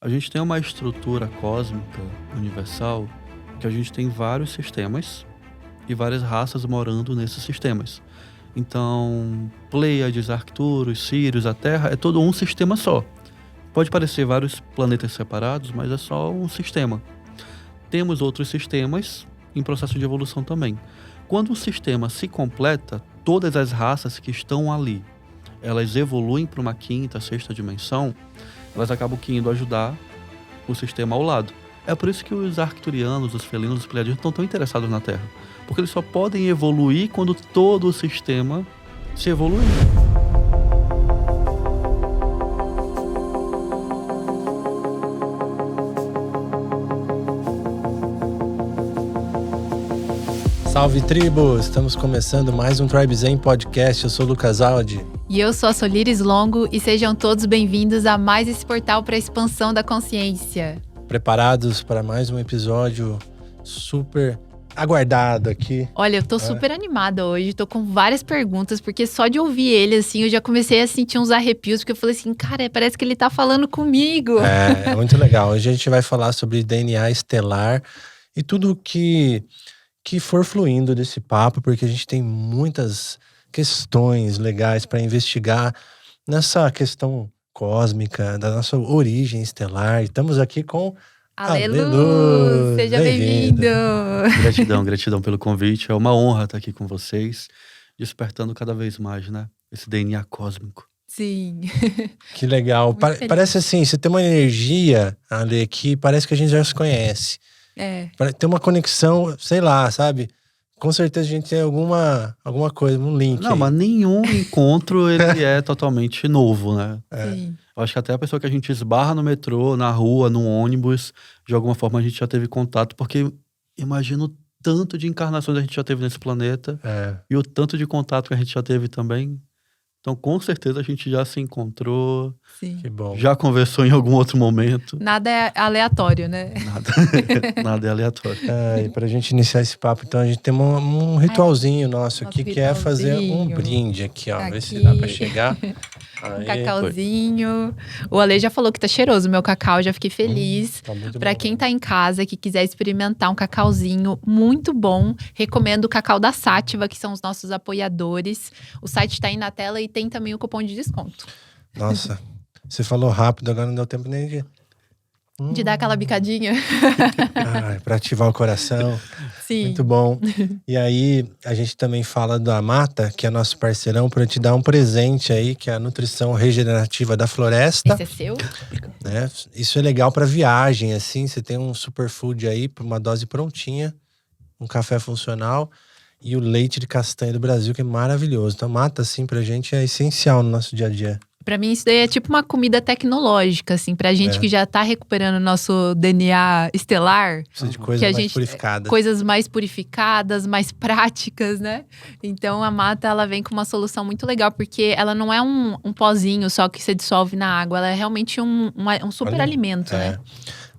A gente tem uma estrutura cósmica universal que a gente tem vários sistemas e várias raças morando nesses sistemas. Então, Pleiades, Arcturus, Sirius, a Terra é todo um sistema só. Pode parecer vários planetas separados, mas é só um sistema. Temos outros sistemas em processo de evolução também. Quando um sistema se completa, todas as raças que estão ali, elas evoluem para uma quinta, sexta dimensão, elas acabam indo ajudar o sistema ao lado. É por isso que os arcturianos, os felinos, os pleiadianos estão tão interessados na Terra. Porque eles só podem evoluir quando todo o sistema se evoluir. Salve tribo! Estamos começando mais um Tribe Zen Podcast. Eu sou o Lucas Aldi. E eu sou a Solires Longo e sejam todos bem-vindos a mais esse portal para a expansão da consciência. Preparados para mais um episódio super aguardado aqui. Olha, eu tô super animada hoje, tô com várias perguntas, porque só de ouvir ele, assim, eu já comecei a sentir uns arrepios, porque eu falei assim, cara, parece que ele tá falando comigo. É muito legal. Hoje a gente vai falar sobre DNA estelar e tudo que for fluindo desse papo, porque a gente tem muitas questões legais para investigar nessa questão cósmica, da nossa origem estelar. E estamos aqui com Alelu! Seja bem-vindo! Gratidão pelo convite. É uma honra estar aqui com vocês, despertando cada vez mais, né? Esse DNA cósmico. Sim. Que legal. Parece assim, você tem uma energia, Ale, que parece que a gente já se conhece. É. Tem uma conexão, sei lá, sabe? Com certeza a gente tem alguma coisa, um link. Não, aí. mas nenhum encontro ele é totalmente novo, né? Sim. Eu acho que até a pessoa que a gente esbarra no metrô, na rua, no ônibus, de alguma forma a gente já teve contato, porque imagino o tanto de encarnações a gente já teve nesse planeta e o tanto de contato que a gente já teve também. Então, com certeza, a gente já se encontrou, Sim. Que bom. já conversou em algum outro momento. Nada é aleatório, né? Nada é aleatório. E pra gente iniciar esse papo, então, a gente tem um ritualzinho nosso aqui, que é fazer um brinde aqui, ó. Ver se dá pra chegar. Um cacauzinho. O Ale já falou que tá cheiroso, meu cacau, já fiquei feliz. Tá muito Pra bom. quem tá em casa, que quiser experimentar um cacauzinho muito bom, recomendo o Cacau da Sátiva, que são os nossos apoiadores. O site tá aí na tela e tem também o cupom de desconto. Nossa, você falou rápido, agora não deu tempo nem De dar aquela bicadinha. pra ativar o coração. Sim. Muito bom. E aí, a gente também fala da Mata, que é nosso parceirão, para te dar um presente aí, que é a nutrição regenerativa da floresta. Esse é seu? Né? Isso é legal para viagem, assim, você tem um superfood aí, uma dose prontinha, um café funcional e o leite de castanha do Brasil, que é maravilhoso. Então, Mata, assim, pra gente é essencial no nosso dia a dia. Pra mim, isso daí é tipo uma comida tecnológica, assim, pra gente que já tá recuperando o nosso DNA estelar. Precisa de coisas que a mais gente, purificadas. Coisas mais purificadas, mais práticas, né? Então, a Mata, ela vem com uma solução muito legal, porque ela não é um pozinho só que você dissolve na água, ela é realmente um super alimento, né?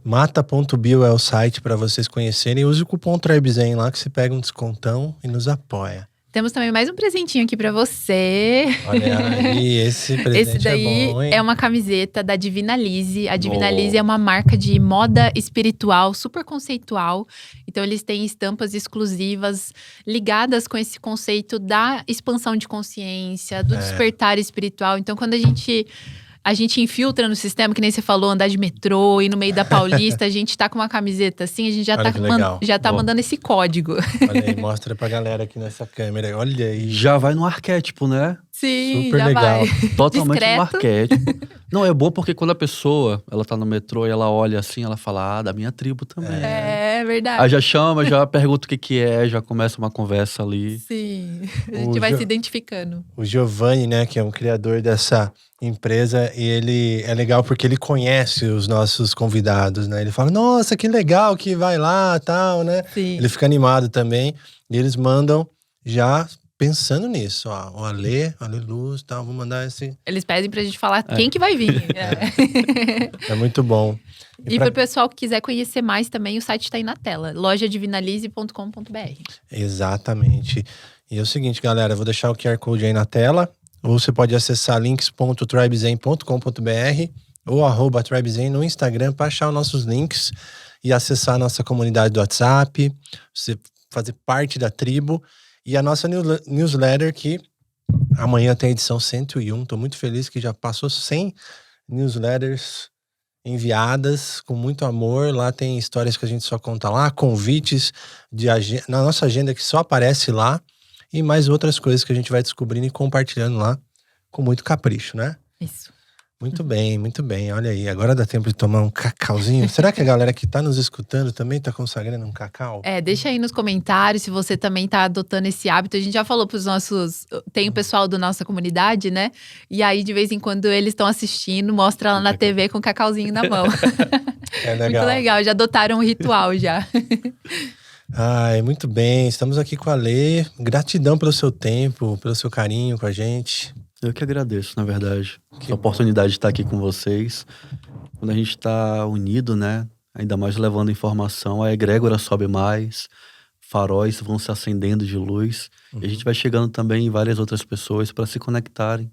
Mata.bio é o site para vocês conhecerem. Use o cupom TRIBEZEN lá que você pega um descontão e nos apoia. Temos também mais um presentinho aqui pra você. Olha aí, esse presente Esse daí é bom, hein? é uma camiseta da Divina Lise. A Divina Lise é uma marca de moda espiritual, super conceitual. Então, eles têm estampas exclusivas ligadas com esse conceito da expansão de consciência, do despertar espiritual. Então, quando a gente infiltra no sistema, que nem você falou, andar de metrô, ir no meio da Paulista, a gente tá com uma camiseta assim, a gente já tá mandando esse código. Olha aí, mostra pra galera aqui nessa câmera. Olha aí. Já vai no arquétipo, né? Sim, super já legal. vai. Totalmente no Discreto. arquétipo. Não, é bom porque quando a pessoa, ela tá no metrô e ela olha assim, ela fala, da minha tribo também. É verdade. Aí já chama, já pergunta o que é, já começa uma conversa ali. Sim, a gente vai se identificando. O Giovanni, né, que é um criador dessa empresa, e ele é legal porque ele conhece os nossos convidados, né? Ele fala, nossa, que legal que vai lá, tal, né? Sim. Ele fica animado também, e eles mandam já pensando nisso, ó, o Ale Luz, tal, vou mandar esse. Eles pedem pra gente falar quem que vai vir. É muito bom. E pro pessoal que quiser conhecer mais também, o site tá aí na tela, lojadivinalise.com.br. Exatamente. E é o seguinte, galera, eu vou deixar o QR Code aí na tela, ou você pode acessar links.tribezen.com.br ou @TribeZen no Instagram para achar os nossos links e acessar a nossa comunidade do WhatsApp, você fazer parte da tribo e a nossa newsletter que amanhã tem a edição 101. Tô muito feliz que já passou 100 newsletters enviadas com muito amor. Lá tem histórias que a gente só conta lá, convites na nossa agenda que só aparece lá e mais outras coisas que a gente vai descobrindo e compartilhando lá com muito capricho, né? Isso. Muito bem, muito bem. Olha aí, agora dá tempo de tomar um cacauzinho. Será que a galera que tá nos escutando também tá consagrando um cacau? Deixa aí nos comentários se você também tá adotando esse hábito. A gente já falou pros nossos... Tem o pessoal da nossa comunidade, né? E aí, de vez em quando, eles estão assistindo, mostra lá na TV com o cacauzinho na mão. É legal. Muito legal, já adotaram um ritual já. Ai, muito bem. Estamos aqui com a Lê. Gratidão pelo seu tempo, pelo seu carinho com a gente. Eu que agradeço, na verdade. Que A oportunidade de estar aqui com vocês. Quando a gente está unido, né? Ainda mais levando informação, a egrégora sobe mais, faróis vão se acendendo de luz. E a gente vai chegando também em várias outras pessoas para se conectarem.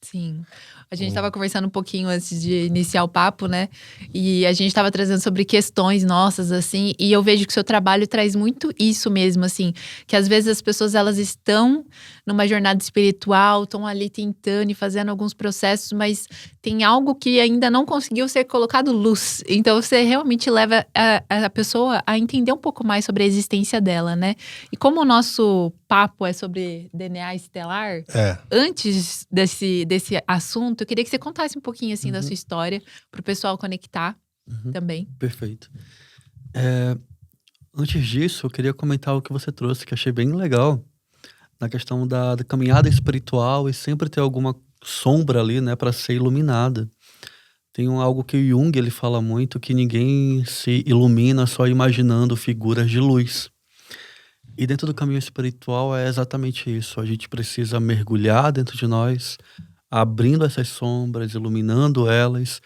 Sim. A gente estava conversando um pouquinho antes de iniciar o papo, né? E a gente estava trazendo sobre questões nossas, assim. E eu vejo que o seu trabalho traz muito isso mesmo, assim. Que às vezes as pessoas, elas estão numa jornada espiritual, estão ali tentando e fazendo alguns processos, mas tem algo que ainda não conseguiu ser colocado luz. Então, você realmente leva a pessoa a entender um pouco mais sobre a existência dela, né? E como o nosso papo é sobre DNA estelar, antes desse assunto, eu queria que você contasse um pouquinho, assim, da sua história, para o pessoal conectar também. Perfeito. Antes disso, eu queria comentar o que você trouxe, que eu achei bem legal, na questão da caminhada espiritual e sempre ter alguma sombra ali, né, para ser iluminada. Tem algo que o Jung, ele fala muito, que ninguém se ilumina só imaginando figuras de luz. E dentro do caminho espiritual é exatamente isso. A gente precisa mergulhar dentro de nós, abrindo essas sombras, iluminando elas.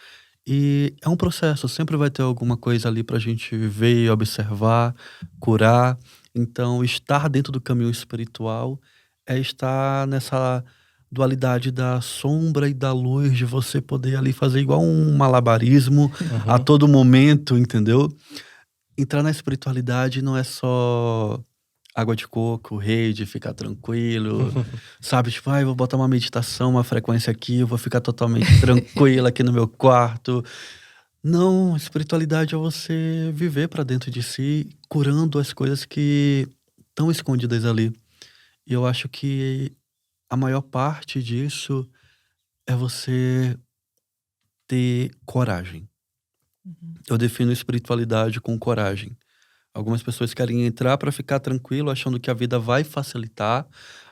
E é um processo, sempre vai ter alguma coisa ali pra gente ver e observar, curar. Então, estar dentro do caminho espiritual é estar nessa dualidade da sombra e da luz, de você poder ali fazer igual um malabarismo a todo momento, entendeu? Entrar na espiritualidade não é só água de coco, rede, ficar tranquilo, sabe? Tipo, eu vou botar uma meditação, uma frequência aqui, eu vou ficar totalmente tranquilo aqui no meu quarto. Não, espiritualidade é você viver pra dentro de si, curando as coisas que estão escondidas ali. E eu acho que a maior parte disso é você ter coragem. Eu defino espiritualidade com coragem. Algumas pessoas querem entrar para ficar tranquilo, achando que a vida vai facilitar,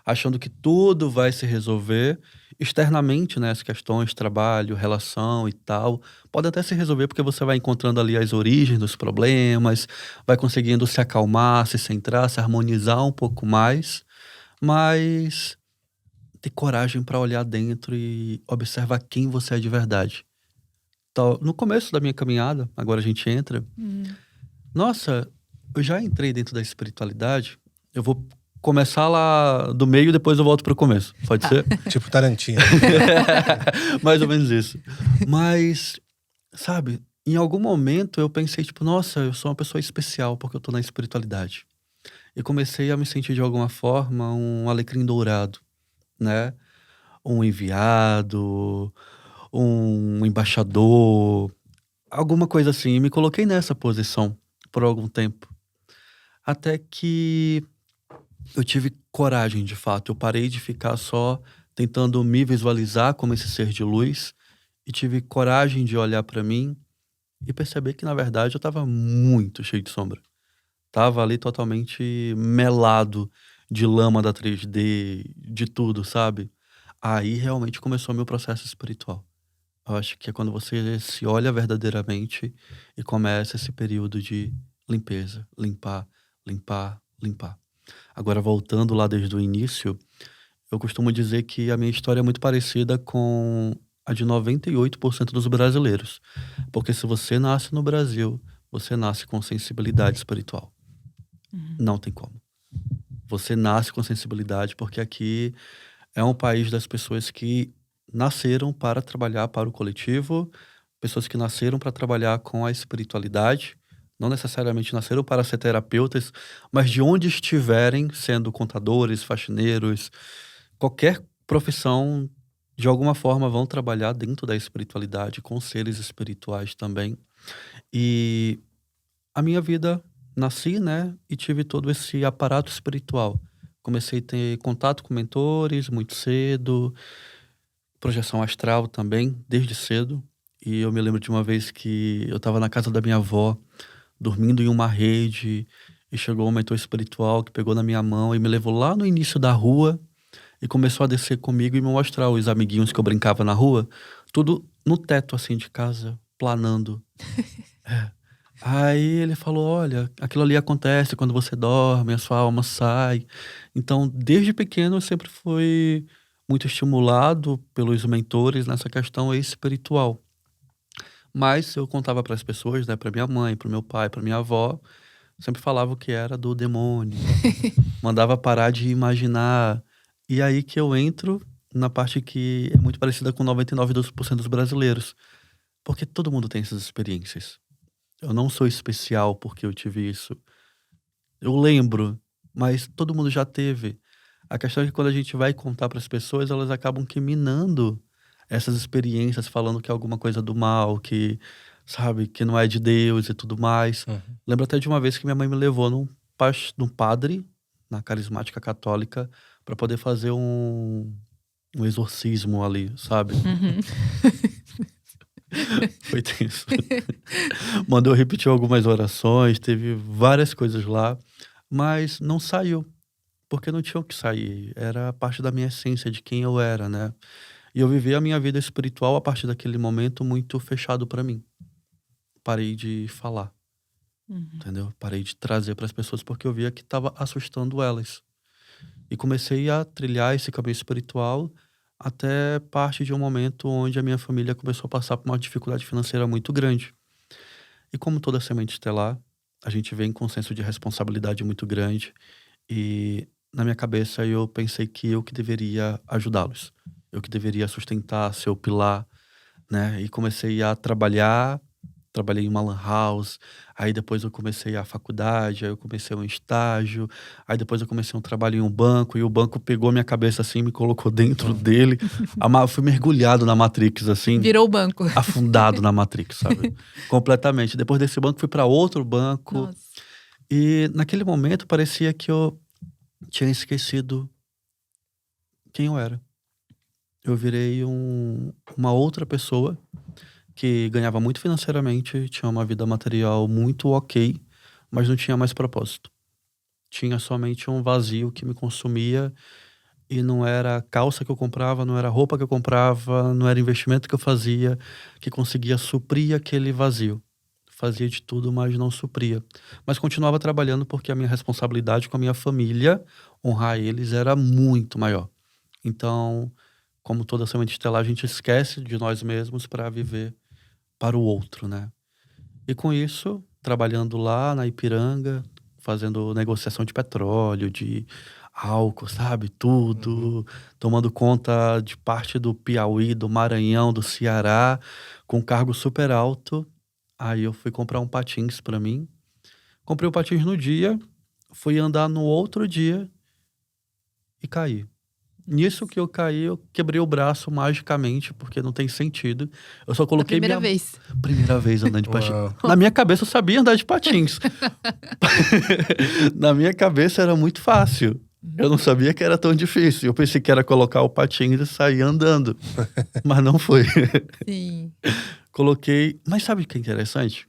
achando que tudo vai se resolver. Externamente, né, as questões, trabalho, relação e tal, podem até se resolver porque você vai encontrando ali as origens dos problemas, vai conseguindo se acalmar, se centrar, se harmonizar um pouco mais, mas ter coragem para olhar dentro e observar quem você é de verdade. Então, no começo da minha caminhada, agora a gente entra, nossa, eu já entrei dentro da espiritualidade, eu vou começar lá do meio e depois eu volto pro começo, pode ser? Tipo Tarantino. Mais ou menos isso. Mas, sabe, em algum momento eu pensei, tipo, nossa, eu sou uma pessoa especial porque eu tô na espiritualidade. E comecei a me sentir de alguma forma um alecrim dourado, né? Um enviado, um embaixador, alguma coisa assim. E me coloquei nessa posição por algum tempo. Até que eu tive coragem, de fato. Eu parei de ficar só tentando me visualizar como esse ser de luz e tive coragem de olhar pra mim e perceber que, na verdade, eu tava muito cheio de sombra. Tava ali totalmente melado de lama da 3D, de tudo, sabe? Aí realmente começou o meu processo espiritual. Eu acho que é quando você se olha verdadeiramente e começa esse período de limpeza, limpar, limpar, limpar. Agora, voltando lá desde o início, eu costumo dizer que a minha história é muito parecida com a de 98% dos brasileiros. Porque se você nasce no Brasil, você nasce com sensibilidade espiritual. Não tem como. Você nasce com sensibilidade porque aqui é um país das pessoas que nasceram para trabalhar para o coletivo, pessoas que nasceram para trabalhar com a espiritualidade, não necessariamente nasceram para ser terapeutas, mas de onde estiverem, sendo contadores, faxineiros, qualquer profissão, de alguma forma vão trabalhar dentro da espiritualidade, com seres espirituais também. E a minha vida, nasci, né, e tive todo esse aparato espiritual. Comecei a ter contato com mentores muito cedo, projeção astral também, desde cedo. E eu me lembro de uma vez que eu estava na casa da minha avó, dormindo em uma rede, e chegou um mentor espiritual que pegou na minha mão e me levou lá no início da rua e começou a descer comigo e me mostrar os amiguinhos que eu brincava na rua, tudo no teto assim de casa, planando. É. Aí ele falou: olha, aquilo ali acontece quando você dorme, a sua alma sai. Então, desde pequeno, eu sempre fui muito estimulado pelos mentores nessa questão espiritual. Mas eu contava para as pessoas, né, para minha mãe, para o meu pai, para minha avó, sempre falava que era do demônio, mandava parar de imaginar. E aí que eu entro na parte que é muito parecida com 99% dos brasileiros, porque todo mundo tem essas experiências. Eu não sou especial porque eu tive isso. Eu lembro, mas todo mundo já teve. A questão é que quando a gente vai contar para as pessoas, elas acabam que minando essas experiências, falando que é alguma coisa do mal, que, sabe, que não é de Deus e tudo mais. Uhum. Lembro até de uma vez que minha mãe me levou num padre, na carismática católica, para poder fazer um exorcismo ali, sabe? Uhum. Foi tenso. Mandou eu repetir algumas orações, teve várias coisas lá, mas não saiu, porque não tinha o que sair. Era parte da minha essência, de quem eu era, né? E eu vivi a minha vida espiritual a partir daquele momento muito fechado para mim. Parei de falar, Uhum. entendeu? Parei de trazer para as pessoas porque eu via que estava assustando elas. E comecei a trilhar esse caminho espiritual até parte de um momento onde a minha família começou a passar por uma dificuldade financeira muito grande. E como toda semente estelar, a gente vem com um senso de responsabilidade muito grande. E na minha cabeça eu pensei que eu que deveria ajudá-los. Eu que deveria sustentar, ser o pilar, né? E comecei a trabalhar. Trabalhei em uma lan house, aí depois eu comecei a faculdade, aí eu comecei um estágio, aí depois eu comecei um trabalho em um banco, e o banco pegou minha cabeça assim, me colocou dentro dele. Eu fui mergulhado na Matrix, assim, Virou o banco. afundado na Matrix, sabe? Completamente. Depois desse banco, fui para outro banco, Nossa. e naquele momento parecia que eu tinha esquecido quem eu era. Eu virei uma outra pessoa que ganhava muito financeiramente, tinha uma vida material muito ok, mas não tinha mais propósito. Tinha somente um vazio que me consumia, e não era a calça que eu comprava, não era a roupa que eu comprava, não era investimento que eu fazia que conseguia suprir aquele vazio. Fazia de tudo, mas não supria. Mas continuava trabalhando porque a minha responsabilidade com a minha família, honrar eles, era muito maior. Então, como toda semente estelar, a gente esquece de nós mesmos para viver para o outro, né? E com isso, trabalhando lá na Ipiranga, fazendo negociação de petróleo, de álcool, sabe? Tudo. Tomando conta de parte do Piauí, do Maranhão, do Ceará, com cargo super alto. Aí eu fui comprar um patins para mim. Comprei o patins no dia, fui andar no outro dia e caí. Nisso que eu caí, eu quebrei o braço magicamente, porque não tem sentido. Eu só A coloquei primeira vez. primeira vez andando de patins. Uau. Na minha cabeça eu sabia andar de patins. Na minha cabeça era muito fácil. Eu não sabia que era tão difícil. Eu pensei que era colocar o patins e sair andando. Mas não foi. Sim. Coloquei. Mas sabe o que é interessante?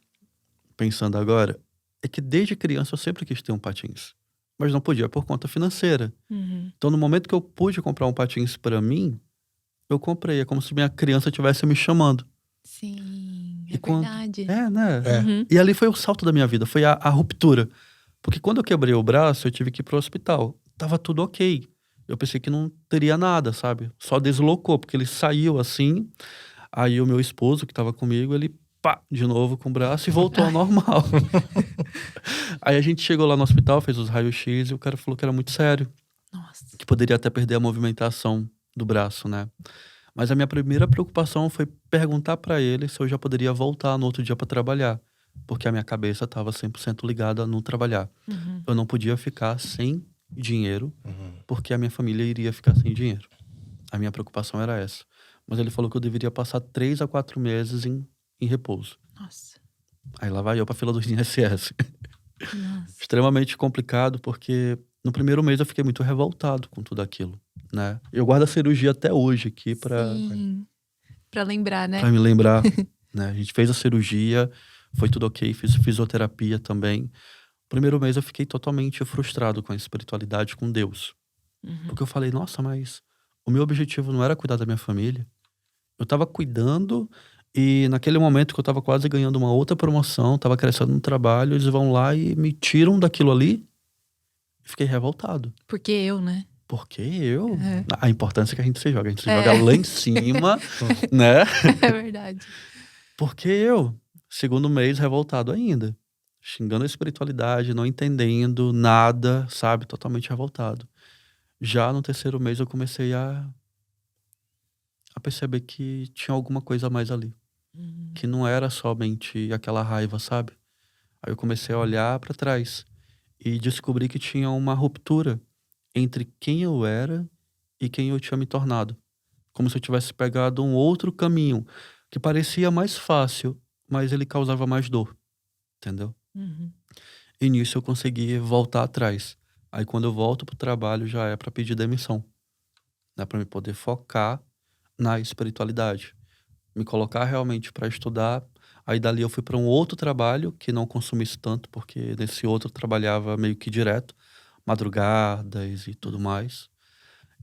Pensando agora, é que desde criança eu sempre quis ter um patins. Mas não podia por conta financeira. Uhum. Então, no momento que eu pude comprar um patins pra mim, eu comprei. É como se minha criança estivesse me chamando. Sim, E é quando- verdade. É, né? É. Uhum. E ali foi o salto da minha vida, foi a ruptura. Porque quando eu quebrei o braço, eu tive que ir pro hospital. Tava tudo ok. Eu pensei que não teria nada, sabe? Só deslocou, porque ele saiu assim. Aí o meu esposo, que tava comigo, ele pá, de novo com o braço e voltou ao normal. Aí a gente chegou lá no hospital, fez os raios-x e o cara falou que era muito sério. Nossa. Que poderia até perder a movimentação do braço, né? Mas a minha primeira preocupação foi perguntar para ele se eu já poderia voltar no outro dia para trabalhar, porque a minha cabeça estava 100% ligada no trabalhar. Uhum. Eu não podia ficar sem dinheiro, Uhum. porque a minha família iria ficar sem dinheiro. A minha preocupação era essa. Mas ele falou que eu deveria passar 3 a 4 meses em repouso. Nossa. Aí lá vai eu pra fila do INSS. Nossa. Extremamente complicado, porque no primeiro mês eu fiquei muito revoltado com tudo aquilo, né? Eu guardo a cirurgia até hoje aqui Sim. Pra lembrar, né? pra me lembrar, né? A gente fez a cirurgia, foi tudo ok, fiz fisioterapia também. No primeiro mês eu fiquei totalmente frustrado com a espiritualidade, com Deus. Uhum. Porque eu falei, nossa, mas o meu objetivo não era cuidar da minha família. Eu tava cuidando e naquele momento que eu tava quase ganhando uma outra promoção, tava crescendo no trabalho, eles vão lá e me tiram daquilo ali. Fiquei revoltado. Porque eu, né? Porque eu? É. A importância que a gente se joga. A gente se joga lá em cima, né? É verdade. Porque eu? Segundo mês, revoltado ainda. Xingando a espiritualidade, não entendendo nada, sabe? Totalmente revoltado. Já no terceiro mês eu comecei a perceber que tinha alguma coisa a mais ali. Uhum. Que não era somente aquela raiva, sabe? Aí eu comecei a olhar pra trás e descobri que tinha uma ruptura entre quem eu era e quem eu tinha me tornado. Como se eu tivesse pegado um outro caminho que parecia mais fácil, mas ele causava mais dor, entendeu? Uhum. E nisso eu consegui voltar atrás. Aí quando eu volto pro trabalho já é pra pedir demissão, né? Pra me poder focar na espiritualidade, me colocar realmente pra estudar. Aí dali eu fui pra um outro trabalho que não consumisse tanto, porque nesse outro eu trabalhava meio que direto, madrugadas e tudo mais.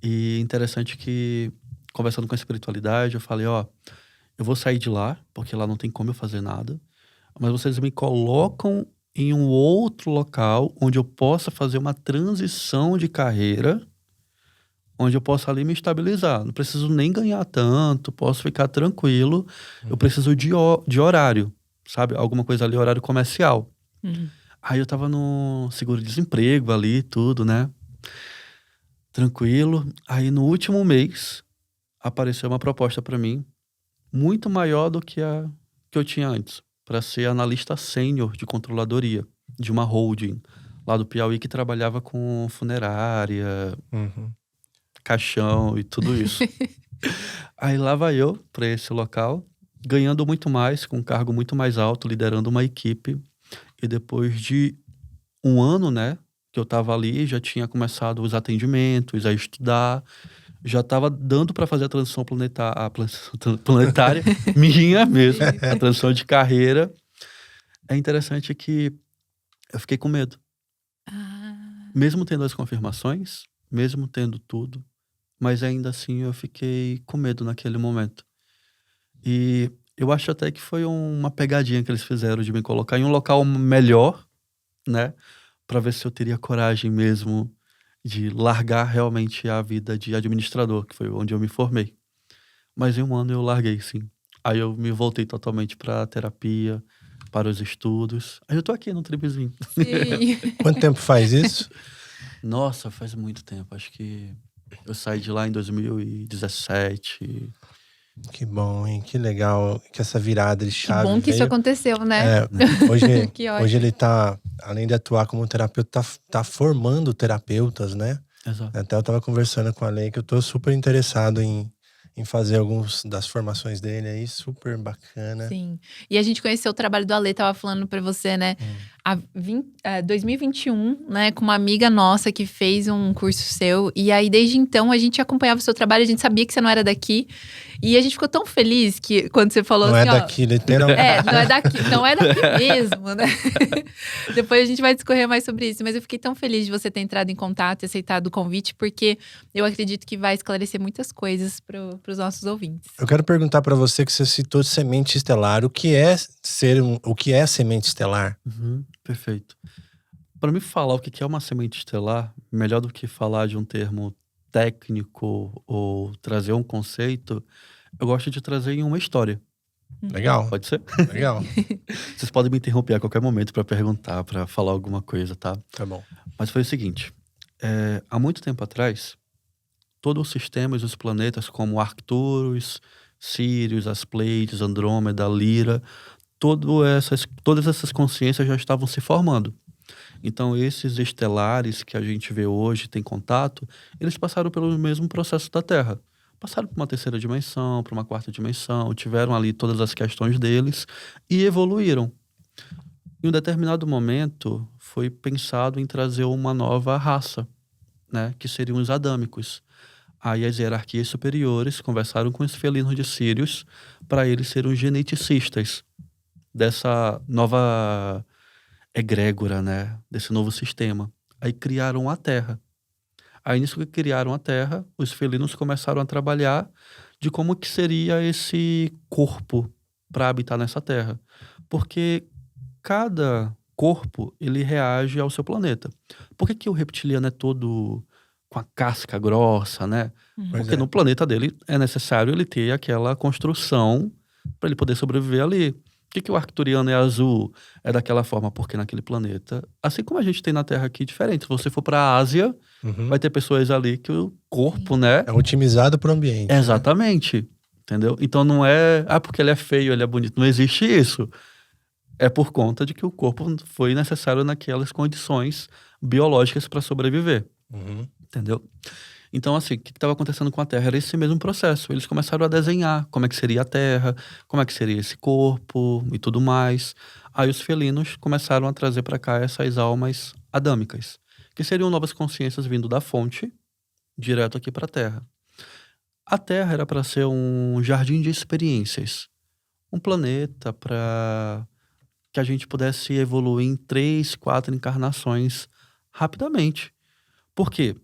E interessante que, conversando com a espiritualidade, eu falei, ó, eu vou sair de lá, porque lá não tem como eu fazer nada, mas vocês me colocam em um outro local onde eu possa fazer uma transição de carreira, onde eu possa ali me estabilizar. Não preciso nem ganhar tanto, posso ficar tranquilo. Eu preciso de horário, sabe? Alguma coisa ali, horário comercial. Uhum. Aí eu tava no seguro-desemprego ali, tudo, né? Tranquilo. Aí no último mês, apareceu uma proposta pra mim, muito maior do que a que eu tinha antes, para ser analista sênior de controladoria de uma holding lá do Piauí que trabalhava com funerária, Uhum. caixão e tudo isso. Aí lá vai eu para esse local, ganhando muito mais, com um cargo muito mais alto, liderando uma equipe. E depois de um ano, né, que eu tava ali, já tinha começado os atendimentos, a estudar, já tava dando para fazer a transição planetária, minha mesmo, a transição de carreira. É interessante que eu fiquei com medo. Ah. Mesmo tendo as confirmações, mesmo tendo tudo, mas ainda assim eu fiquei com medo naquele momento. E eu acho até que foi uma pegadinha que eles fizeram de me colocar em um local melhor, né? Pra ver se eu teria coragem mesmo de largar realmente a vida de administrador, que foi onde eu me formei. Mas em um ano eu larguei, sim. Aí eu me voltei totalmente pra terapia, para os estudos. Aí eu tô aqui no Tripzinho. Sim. Quanto tempo faz isso? Nossa, faz muito tempo. Acho que eu saí de lá em 2017. Que bom, hein? Que legal que essa virada de Que chave bom que isso veio. aconteceu, né? É, hoje, Que ótimo. hoje ele tá, além de atuar como terapeuta, tá formando terapeutas, né? Exato. Até eu tava conversando com a Lei que eu tô super interessado em fazer alguns das formações dele aí, super bacana. Sim. E a gente conheceu o trabalho do Ale, tava falando pra você, né? 2021, né? Com uma amiga nossa que fez um curso seu. E aí, desde então, a gente acompanhava o seu trabalho. A gente sabia que você não era daqui. E a gente ficou tão feliz que quando você falou Não assim, é daqui, literalmente. não é daqui mesmo, né? Depois a gente vai discorrer mais sobre isso. Mas eu fiquei tão feliz de você ter entrado em contato e aceitado o convite, porque eu acredito que vai esclarecer muitas coisas pros nossos ouvintes. Eu quero perguntar pra você que você citou de semente estelar. O que é semente estelar? Perfeito. Para me falar o que é uma semente estelar, melhor do que falar de um termo técnico ou trazer um conceito, eu gosto de trazer em uma história. Legal, Pode ser? legal. Vocês podem me interromper a qualquer momento para perguntar, para falar alguma coisa, tá? Tá bom. Mas foi o seguinte, há muito tempo atrás, todo o sistema e os planetas, como Arcturus, Sirius, as Pleiades, Andrômeda, Lira, todas essas consciências já estavam se formando. Então, esses estelares que a gente vê hoje, tem contato, eles passaram pelo mesmo processo da Terra. Passaram por uma terceira dimensão, por uma quarta dimensão, tiveram ali todas as questões deles e evoluíram. Em um determinado momento, foi pensado em trazer uma nova raça, né, que seriam os adâmicos. Aí as hierarquias superiores conversaram com os felinos de Sirius para eles serem os geneticistas dessa nova egrégora, né, desse novo sistema. Aí criaram a Terra. Aí nisso que criaram a Terra, os felinos começaram a trabalhar de como que seria esse corpo para habitar nessa Terra. Porque cada corpo, ele reage ao seu planeta. Por que que o reptiliano é todo com a casca grossa, né? Pois Porque é. no planeta dele é necessário ele ter aquela construção para ele poder sobreviver ali. Por que que o arcturiano é azul? É daquela forma, porque naquele planeta, assim como a gente tem na Terra aqui, diferente. Se você for para a Ásia, Uhum. vai ter pessoas ali que o corpo, né? É otimizado pro ambiente. Né? Exatamente. Entendeu? Então não é, porque ele é feio, ele é bonito. Não existe isso. É por conta de que o corpo foi necessário naquelas condições biológicas para sobreviver. Uhum. Entendeu? Então, assim, o que estava acontecendo com a Terra? Era esse mesmo processo. Eles começaram a desenhar como é que seria a Terra, como é que seria esse corpo e tudo mais. Aí os felinos começaram a trazer para cá essas almas adâmicas, que seriam novas consciências vindo da fonte, direto aqui para a Terra. A Terra era para ser um jardim de experiências. Um planeta para que a gente pudesse evoluir em 3, 4 encarnações rapidamente. Por quê?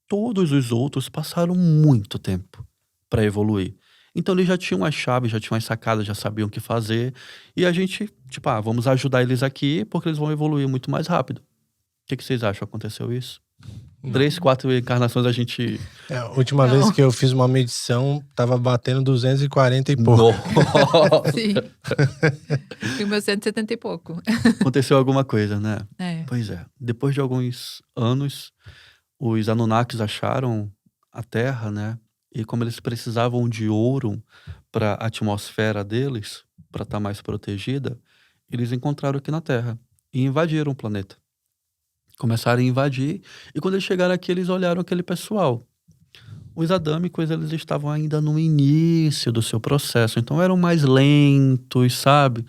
Todos os outros passaram muito tempo para evoluir. Então eles já tinham as chaves, já tinham as sacadas, já sabiam o que fazer. E a gente, tipo, vamos ajudar eles aqui porque eles vão evoluir muito mais rápido. O que vocês acham? Aconteceu isso? Não. 3, 4 encarnações a gente... A última Não. vez que eu fiz uma medição, tava batendo 240 e pouco. Nossa. Sim. E o meu 170 e pouco. Aconteceu alguma coisa, né? É. Pois é. Depois de alguns anos, os Anunnakis acharam a Terra, né? E como eles precisavam de ouro para a atmosfera deles, para estar mais protegida, eles encontraram aqui na Terra e invadiram o planeta. Começaram a invadir e quando eles chegaram aqui, eles olharam aquele pessoal. Os adâmicos, eles estavam ainda no início do seu processo, então eram mais lentos, sabe?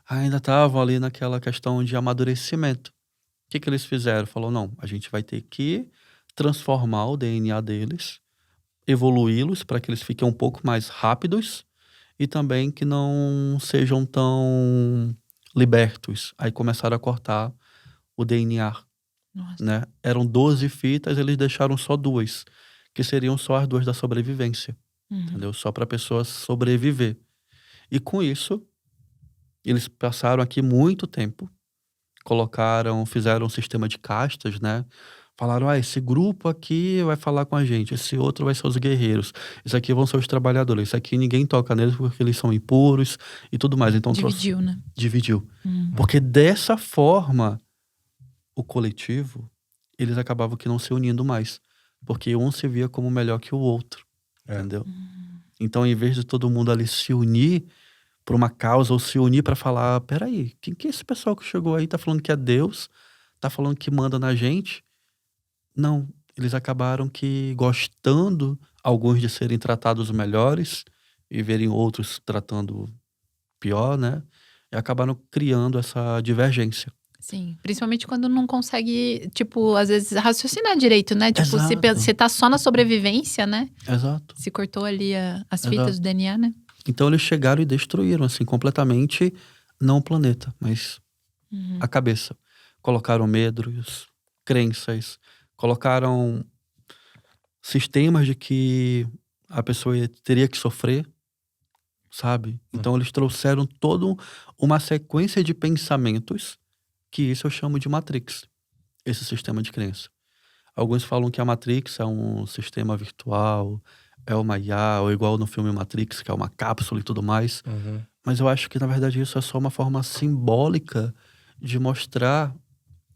Ainda estavam ali naquela questão de amadurecimento. O que que eles fizeram? Falou, não, a gente vai ter que transformar o DNA deles, evoluí-los para que eles fiquem um pouco mais rápidos e também que não sejam tão libertos. Aí começaram a cortar o DNA, Nossa. né? Eram 12 fitas, eles deixaram só 2, que seriam só as 2 da sobrevivência, entendeu? Só para a pessoa sobreviver. E com isso, eles passaram aqui muito tempo, fizeram um sistema de castas, né? Falaram, esse grupo aqui vai falar com a gente, esse outro vai ser os guerreiros, esse aqui vão ser os trabalhadores, esse aqui ninguém toca neles porque eles são impuros e tudo mais. Então Dividiu, né? dividiu. Porque dessa forma, o coletivo, eles acabavam que não se unindo mais. Porque um se via como melhor que o outro, entendeu? Então, em vez de todo mundo ali se unir por uma causa ou se unir para falar, peraí, quem que é esse pessoal que chegou aí, tá falando que é Deus, tá falando que manda na gente? Não, eles acabaram que gostando, alguns de serem tratados melhores e verem outros tratando pior, né? E acabaram criando essa divergência. Sim, principalmente quando não consegue, tipo, às vezes raciocinar direito, né? Tipo, Exato. você tá só na sobrevivência, né? Exato. Se cortou ali as Exato. fitas do DNA, né? Então eles chegaram e destruíram, assim, completamente, não o planeta, mas a cabeça. Colocaram medos, crenças, colocaram sistemas de que a pessoa teria que sofrer, sabe? Então eles trouxeram toda uma sequência de pensamentos que isso eu chamo de Matrix, esse sistema de crença. Alguns falam que a Matrix é um sistema virtual, é uma IA, ou igual no filme Matrix, que é uma cápsula e tudo mais. Mas eu acho que, na verdade, isso é só uma forma simbólica de mostrar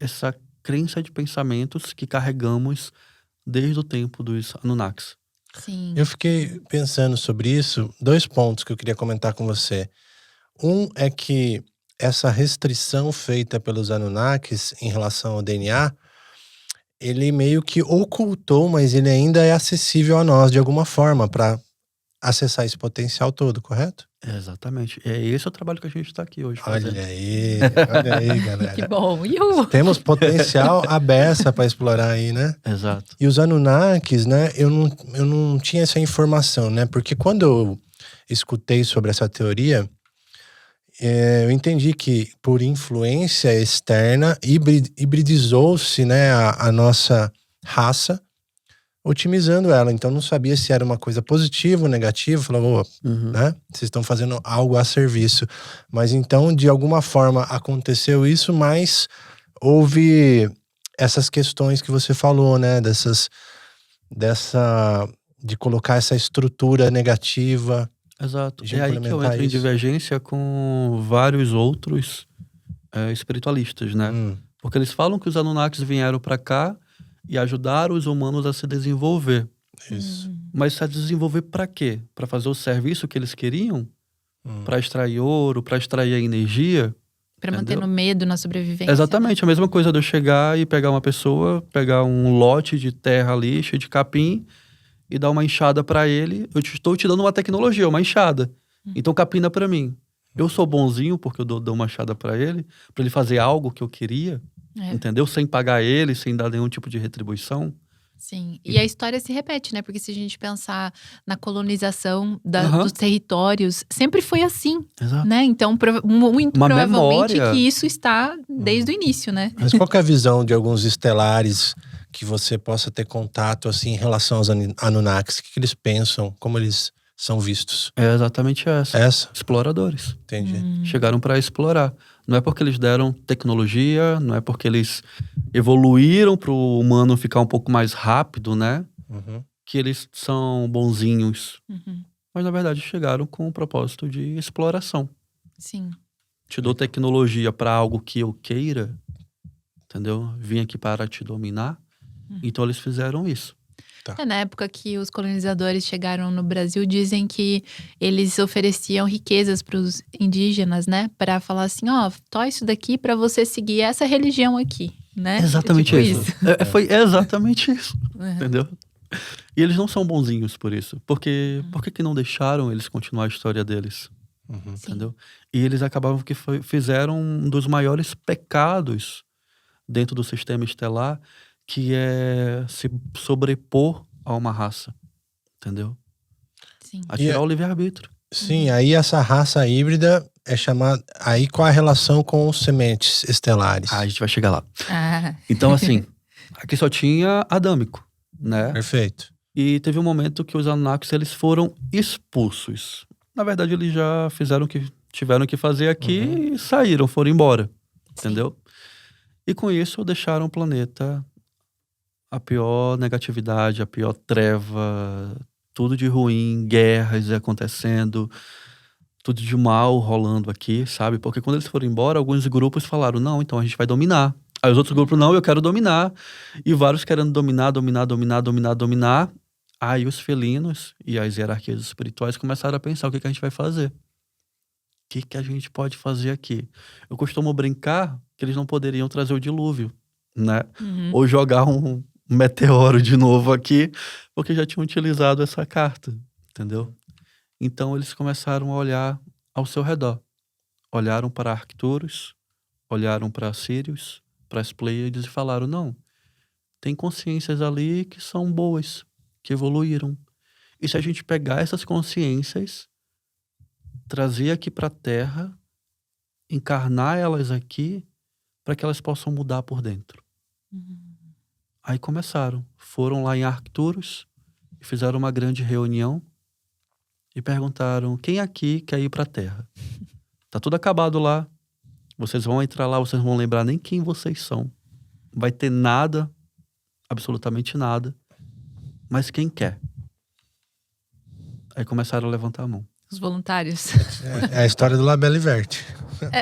essa crença de pensamentos que carregamos desde o tempo dos Anunnakis. Sim. Eu fiquei pensando sobre isso, 2 pontos que eu queria comentar com você. Um é que essa restrição feita pelos Anunnakis em relação ao DNA, ele meio que ocultou, mas ele ainda é acessível a nós de alguma forma para acessar esse potencial todo, correto? Exatamente. É esse o trabalho que a gente está aqui hoje fazendo. Olha aí, galera. Que bom. Iu! Temos potencial à beça para explorar aí, né? Exato. E os Anunnakis, né? Eu não tinha essa informação, né? Porque quando eu escutei sobre essa teoria, eu entendi que por influência externa hibridizou-se, né, a nossa raça, otimizando ela. Então não sabia se era uma coisa positiva ou negativa. Falava, Uhum. né? Vocês estão fazendo algo a serviço. Mas então, de alguma forma, aconteceu isso, mas houve essas questões que você falou, né? De colocar essa estrutura negativa. Exato. De É aí que eu implementar entro em isso. divergência com vários outros espiritualistas, né? Porque eles falam que os Anunnakis vieram para cá e ajudaram os humanos a se desenvolver. Isso. Mas se desenvolver para quê? Para fazer o serviço que eles queriam? Para extrair ouro, para extrair a energia? Pra manter Entendeu? no medo, na sobrevivência. Exatamente, a mesma coisa de eu chegar e pegar uma pessoa, pegar um lote de terra ali, cheio de capim, e dar uma enxada para ele. Eu estou te dando uma tecnologia, uma enxada. Então capina para mim. Eu sou bonzinho porque eu dou uma enxada para ele fazer algo que eu queria, entendeu? Sem pagar ele, sem dar nenhum tipo de retribuição. Sim, e a história se repete, né? Porque se a gente pensar na colonização dos territórios, sempre foi assim, Exato. né? Então, muito Uma provavelmente memória. que isso está desde o início, né? Mas qual que é a visão de alguns estelares que você possa ter contato, assim, em relação aos Anunnakis? O que eles pensam? Como eles são vistos? É exatamente essa. Essa? Exploradores. Entendi. Chegaram para explorar. Não é porque eles deram tecnologia, não é porque eles evoluíram para o humano ficar um pouco mais rápido, né? Que eles são bonzinhos. Mas, na verdade, chegaram com o propósito de exploração. Sim. Te dou tecnologia para algo que eu queira, entendeu? Vim aqui para te dominar. Então, eles fizeram isso. Na época que os colonizadores chegaram no Brasil, dizem que eles ofereciam riquezas para os indígenas, né? Para falar assim, tó isso daqui para você seguir essa religião aqui, né? Exatamente Tipo isso. Foi exatamente isso, entendeu? E eles não são bonzinhos por isso. Porque por que não deixaram eles continuar a história deles? Entendeu? E eles acabavam que fizeram um dos maiores pecados dentro do sistema estelar, que é se sobrepor a uma raça, entendeu? Sim. Atirar o livre-arbítrio. Sim, aí essa raça híbrida é chamada... Aí qual a relação com os sementes estelares? A gente vai chegar lá. Ah. Então, assim, aqui só tinha adâmico, né? Perfeito. E teve um momento que os Anunnakis, eles foram expulsos. Na verdade, eles já fizeram o que tiveram que fazer aqui e saíram, foram embora, entendeu? E com isso, deixaram o planeta a pior negatividade, a pior treva, tudo de ruim, guerras acontecendo, tudo de mal rolando aqui, sabe? Porque quando eles foram embora, alguns grupos falaram, não, então a gente vai dominar. Aí os outros grupos, não, eu quero dominar. E vários querendo dominar. Aí os felinos e as hierarquias espirituais começaram a pensar, o que a gente vai fazer? O que a gente pode fazer aqui? Eu costumo brincar que eles não poderiam trazer o dilúvio, né? Ou jogar um meteoro de novo aqui, porque já tinham utilizado essa carta, entendeu? Então eles começaram a olhar ao seu redor. Olharam para Arcturus, olharam para Sirius, para as Pleiades e falaram, não, tem consciências ali que são boas, que evoluíram. E se a gente pegar essas consciências, trazer aqui para a Terra, encarnar elas aqui, para que elas possam mudar por dentro. Aí começaram. Foram lá em Arcturus e fizeram uma grande reunião e perguntaram, quem aqui quer ir para a Terra? Tá tudo acabado lá. Vocês vão entrar lá, vocês não vão lembrar nem quem vocês são. Não vai ter nada, absolutamente nada. Mas quem quer? Aí começaram a levantar a mão. Os voluntários. É a história do La Belle Verte.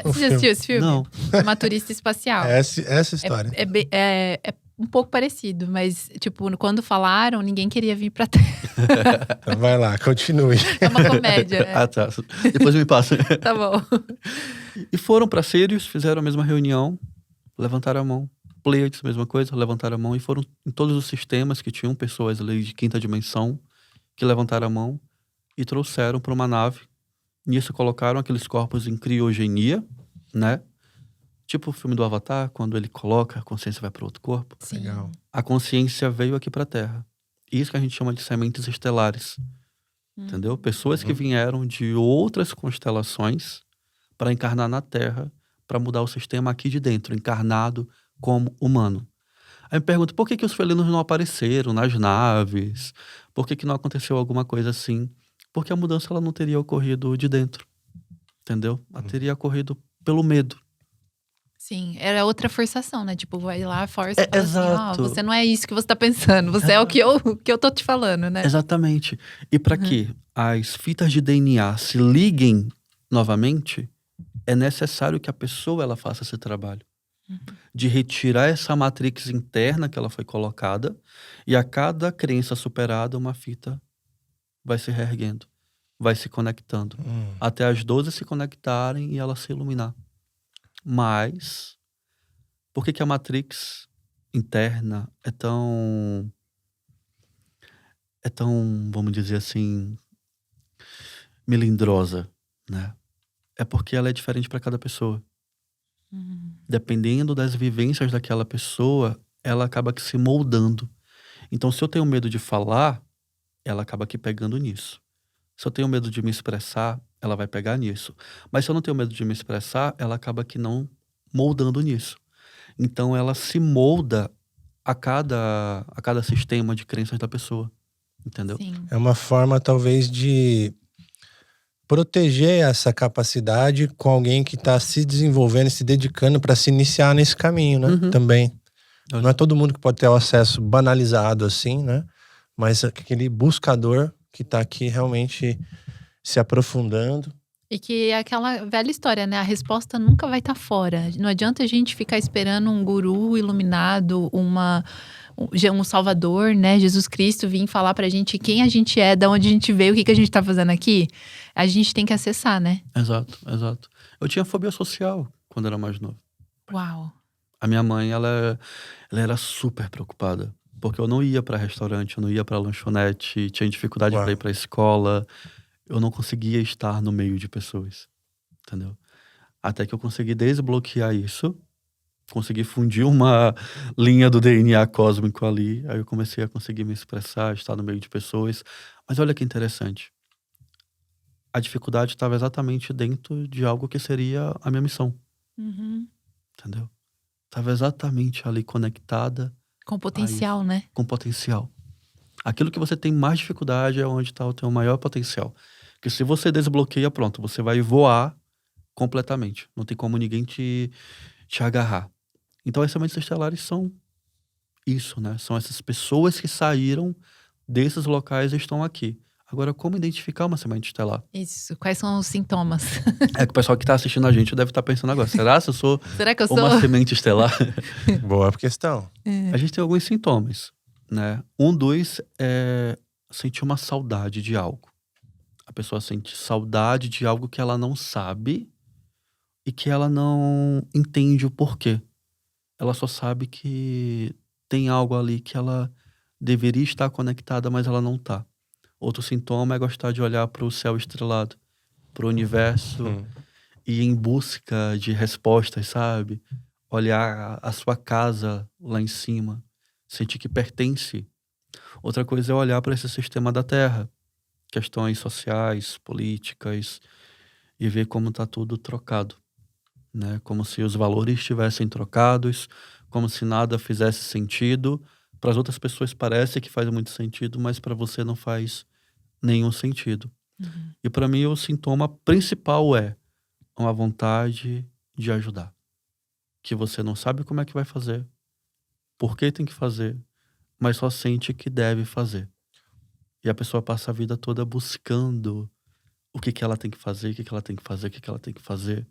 Você já assistiu esse filme? Não. Uma turista espacial. Essa história. É um pouco parecido, mas, tipo, quando falaram, ninguém queria vir pra Terra. Então vai lá, continue. É uma comédia. Ah, tá. Depois me passa. Tá bom. E foram para Sirius, fizeram a mesma reunião, levantaram a mão. Pleiades, mesma coisa, levantaram a mão. E foram em todos os sistemas que tinham pessoas ali de quinta dimensão, que levantaram a mão e trouxeram para uma nave. Nisso colocaram aqueles corpos em criogenia, né? Tipo o filme do Avatar, quando ele coloca, a consciência vai para outro corpo. Sim. Legal. A consciência veio aqui para a Terra. Isso que a gente chama de sementes estelares. Entendeu? Pessoas que vieram de outras constelações para encarnar na Terra, para mudar o sistema aqui de dentro, encarnado como humano. Aí eu me pergunto, por que que os felinos não apareceram nas naves? Por que que não aconteceu alguma coisa assim? Porque a mudança ela não teria ocorrido de dentro, entendeu? Ela teria ocorrido pelo medo. Sim, era outra forçação, né? Tipo, vai lá, força, É, fala assim, ó, exato. você não é isso que você tá pensando, você é o que eu tô te falando, né? Exatamente. E para que as fitas de DNA se liguem novamente, é necessário que a pessoa ela faça esse trabalho. De retirar essa matrix interna que ela foi colocada, e a cada crença superada, uma fita vai se reerguendo, vai se conectando, até as 12 se conectarem e ela se iluminar. Mas, por que que a matrix interna é tão, vamos dizer assim, melindrosa, né? É porque ela é diferente para cada pessoa. Dependendo das vivências daquela pessoa, ela acaba que se moldando. Então, se eu tenho medo de falar, ela acaba que pegando nisso. Se eu tenho medo de me expressar, ela vai pegar nisso. Mas se eu não tenho medo de me expressar, ela acaba que não moldando nisso. Então, ela se molda a cada sistema de crenças da pessoa. Entendeu? Sim. É uma forma, talvez, de proteger essa capacidade com alguém que está se desenvolvendo e se dedicando para se iniciar nesse caminho, né? Uhum. Também. Não é todo mundo que pode ter o acesso banalizado assim, né? Mas aquele buscador que está aqui realmente se aprofundando. E que é aquela velha história, né? A resposta nunca vai estar fora. Não adianta a gente ficar esperando um guru iluminado, um salvador, né? Jesus Cristo vir falar pra gente quem a gente é, de onde a gente veio, o que que a gente tá fazendo aqui. A gente tem que acessar, né? Exato, exato. Eu tinha fobia social quando era mais novo. Uau. A minha mãe, ela era super preocupada. Porque eu não ia pra restaurante, eu não ia pra lanchonete, tinha dificuldade Uau. pra ir pra escola. Eu não conseguia estar no meio de pessoas, entendeu? Até que eu consegui desbloquear isso, consegui fundir uma linha do DNA cósmico ali, aí eu comecei a conseguir me expressar, estar no meio de pessoas. Mas olha que interessante. A dificuldade estava exatamente dentro de algo que seria a minha missão, Uhum. entendeu? Estava exatamente ali conectada Com potencial, né? com potencial. Aquilo que você tem mais dificuldade é onde está o teu maior potencial. Porque se você desbloqueia, pronto, você vai voar completamente. Não tem como ninguém te agarrar. Então as sementes estelares são isso, né? São essas pessoas que saíram desses locais e estão aqui. Agora, como identificar uma semente estelar? Isso. Quais são os sintomas? É que o pessoal que está assistindo a gente deve estar pensando agora, será se eu sou Será que eu sou? uma semente estelar? Boa questão. A gente tem alguns sintomas, né? Um dos é sentir uma saudade de algo. A pessoa sente saudade de algo que ela não sabe e que ela não entende o porquê. Ela só sabe que tem algo ali que ela deveria estar conectada, mas ela não está. Outro sintoma é gostar de olhar para o céu estrelado, para o universo e ir em busca de respostas, sabe? Olhar a sua casa lá em cima, sentir que pertence. Outra coisa é olhar para esse sistema da Terra, questões sociais, políticas, e ver como está tudo trocado, né? Como se os valores estivessem trocados, como se nada fizesse sentido. Para as outras pessoas parece que faz muito sentido, mas para você não faz nenhum sentido. E para mim o sintoma principal é uma vontade de ajudar, que você não sabe como é que vai fazer, por que tem que fazer, mas só sente que deve fazer. E a pessoa passa a vida toda buscando o que que ela tem que fazer, o que que ela tem que fazer, o que que ela tem que fazer.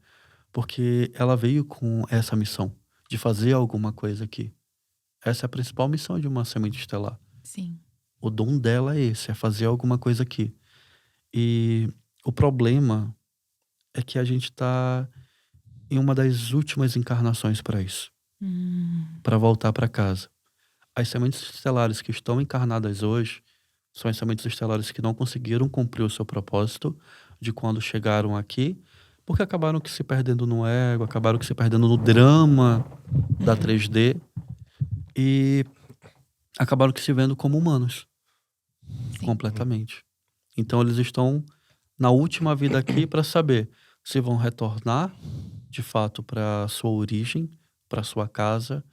Porque ela veio com essa missão de fazer alguma coisa aqui. Essa é a principal missão de uma semente estelar. Sim. O dom dela é esse, é fazer alguma coisa aqui. E o problema é que a gente está em uma das últimas encarnações para isso, para voltar para casa. As sementes estelares que estão encarnadas hoje são as sementes estelares que não conseguiram cumprir o seu propósito de quando chegaram aqui, porque acabaram que se perdendo no ego, acabaram que se perdendo no drama da 3D e acabaram que se vendo como humanos. Sim. Completamente. Então eles estão na última vida aqui para saber se vão retornar de fato para sua origem, para sua casa,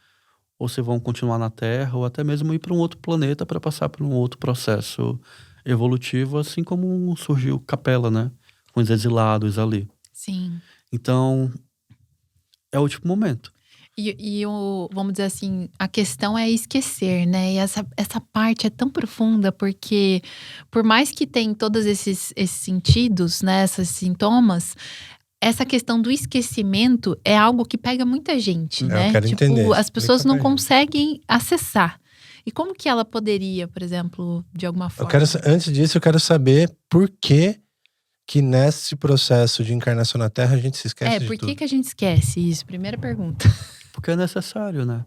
ou se vão continuar na Terra, ou até mesmo ir para um outro planeta para passar por um outro processo evolutivo, assim como surgiu Capela, né? Com os exilados ali. Sim. Então, é o último momento. Vamos dizer assim, a questão é esquecer, né? E essa parte é tão profunda, porque por mais que tem todos esses sentidos, né? Esses sintomas, essa questão do esquecimento é algo que pega muita gente, Eu né? quero Tipo, entender, as pessoas explica não pra gente. conseguem acessar. E como que ela poderia, por exemplo, de alguma forma? Antes disso, eu quero saber por que nesse processo de encarnação na Terra a gente se esquece de por tudo. que a gente esquece isso? Primeira pergunta. Porque é necessário, né?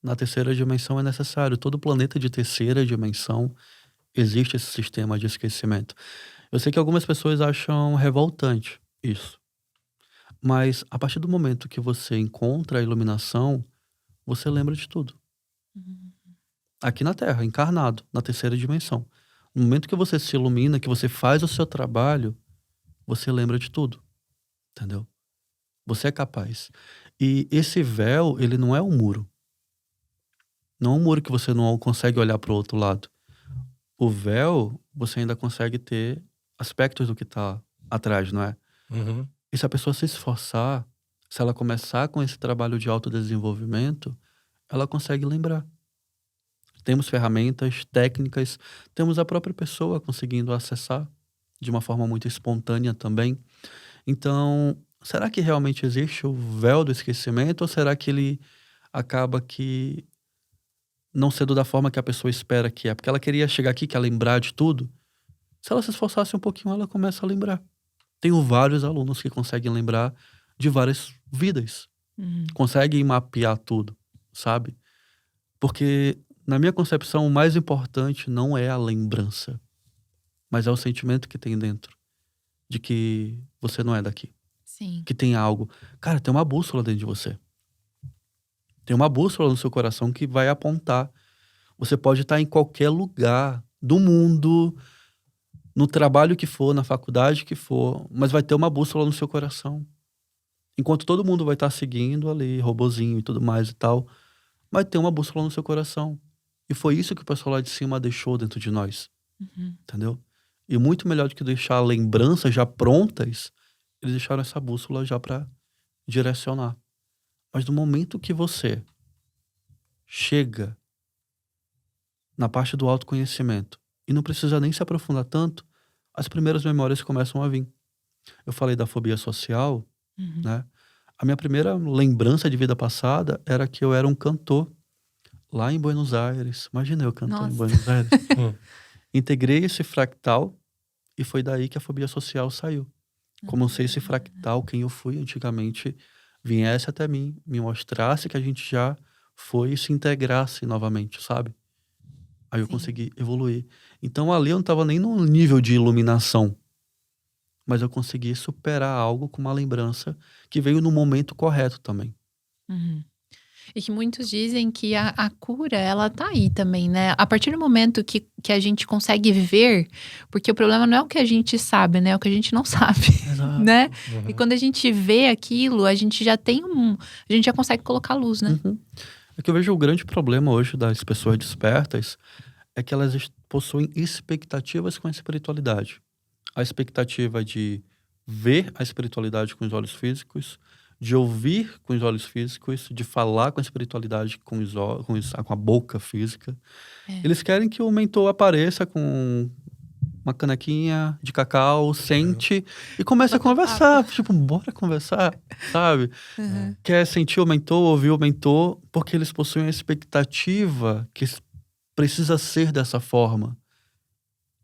Na terceira dimensão é necessário. Todo planeta de terceira dimensão existe esse sistema de esquecimento. Eu sei que algumas pessoas acham revoltante isso. Mas a partir do momento que você encontra a iluminação, você lembra de tudo. Aqui na Terra, encarnado, na terceira dimensão. No momento que você se ilumina, que você faz o seu trabalho, você lembra de tudo. Entendeu? Você é capaz. E esse véu, ele não é um muro. Não é um muro que você não consegue olhar para o outro lado. O véu, você ainda consegue ter aspectos do que está atrás, não é? Uhum. E se a pessoa se esforçar, se ela começar com esse trabalho de autodesenvolvimento, ela consegue lembrar. Temos ferramentas, técnicas, temos a própria pessoa conseguindo acessar de uma forma muito espontânea também. Então, será que realmente existe o véu do esquecimento ou será que ele acaba que não sendo da forma que a pessoa espera que é? Porque ela queria chegar aqui, quer lembrar de tudo. Se ela se esforçasse um pouquinho, ela começa a lembrar. Tenho vários alunos que conseguem lembrar de várias vidas. Conseguem mapear tudo, sabe? Porque, na minha concepção, o mais importante não é a lembrança, mas é o sentimento que tem dentro. De que você não é daqui. Sim. Que tem algo. Cara, tem uma bússola dentro de você. Tem uma bússola no seu coração que vai apontar. Você pode estar em qualquer lugar do mundo, no trabalho que for, na faculdade que for, mas vai ter uma bússola no seu coração. Enquanto todo mundo vai estar seguindo ali, robozinho e tudo mais e tal, vai ter uma bússola no seu coração. E foi isso que o pessoal lá de cima deixou dentro de nós. Entendeu? E muito melhor do que deixar lembranças já prontas, eles deixaram essa bússola já para direcionar. Mas no momento que você chega na parte do autoconhecimento e não precisa nem se aprofundar tanto, as primeiras memórias começam a vir. Eu falei da fobia social, né? A minha primeira lembrança de vida passada era que eu era um cantor lá em Buenos Aires. Imagina eu cantando em Nossa. Buenos Aires. Integrei esse fractal e foi daí que a fobia social saiu. Como se esse fractal, quem eu fui antigamente, viesse até mim, me mostrasse que a gente já foi e se integrasse novamente, sabe? Aí eu Sim. consegui evoluir. Então ali eu não estava nem no nível de iluminação, mas eu consegui superar algo com uma lembrança que veio no momento correto também. E que muitos dizem que a cura, ela tá aí também, né? A partir do momento que a gente consegue ver, porque o problema não é o que a gente sabe, né? É o que a gente não sabe, Exato. né? E quando a gente vê aquilo, a gente já tem a gente já consegue colocar luz, né? É que eu vejo o grande problema hoje das pessoas despertas é que elas possuem expectativas com a espiritualidade. A expectativa de ver a espiritualidade com os olhos físicos, de ouvir com os olhos físicos, de falar com a espiritualidade com a boca física. Eles querem que o mentor apareça com uma canequinha de cacau, sente e começa a conversar. Tipo, bora conversar, sabe? Quer sentir o mentor, ouvir o mentor, porque eles possuem a expectativa que precisa ser dessa forma.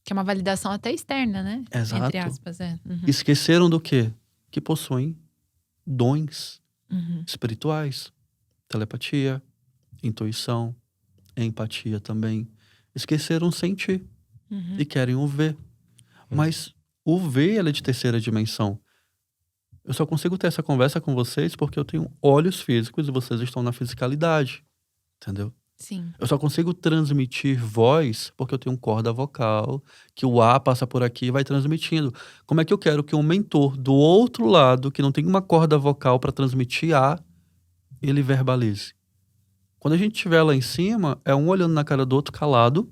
Que é uma validação até externa, né? Exato. Entre aspas, Esqueceram do quê? Que possuem dons Uhum. espirituais. Telepatia, intuição, empatia também. Esqueceram sentir Uhum. e querem o ver. Mas o ver, ele é de terceira dimensão. Eu só consigo ter essa conversa com vocês porque eu tenho olhos físicos e vocês estão na fisicalidade. Entendeu? Sim. Eu só consigo transmitir voz porque eu tenho corda vocal, que o ar passa por aqui e vai transmitindo. Como é que eu quero que um mentor do outro lado, que não tem uma corda vocal para transmitir ar, ele verbalize? Quando a gente estiver lá em cima, é um olhando na cara do outro calado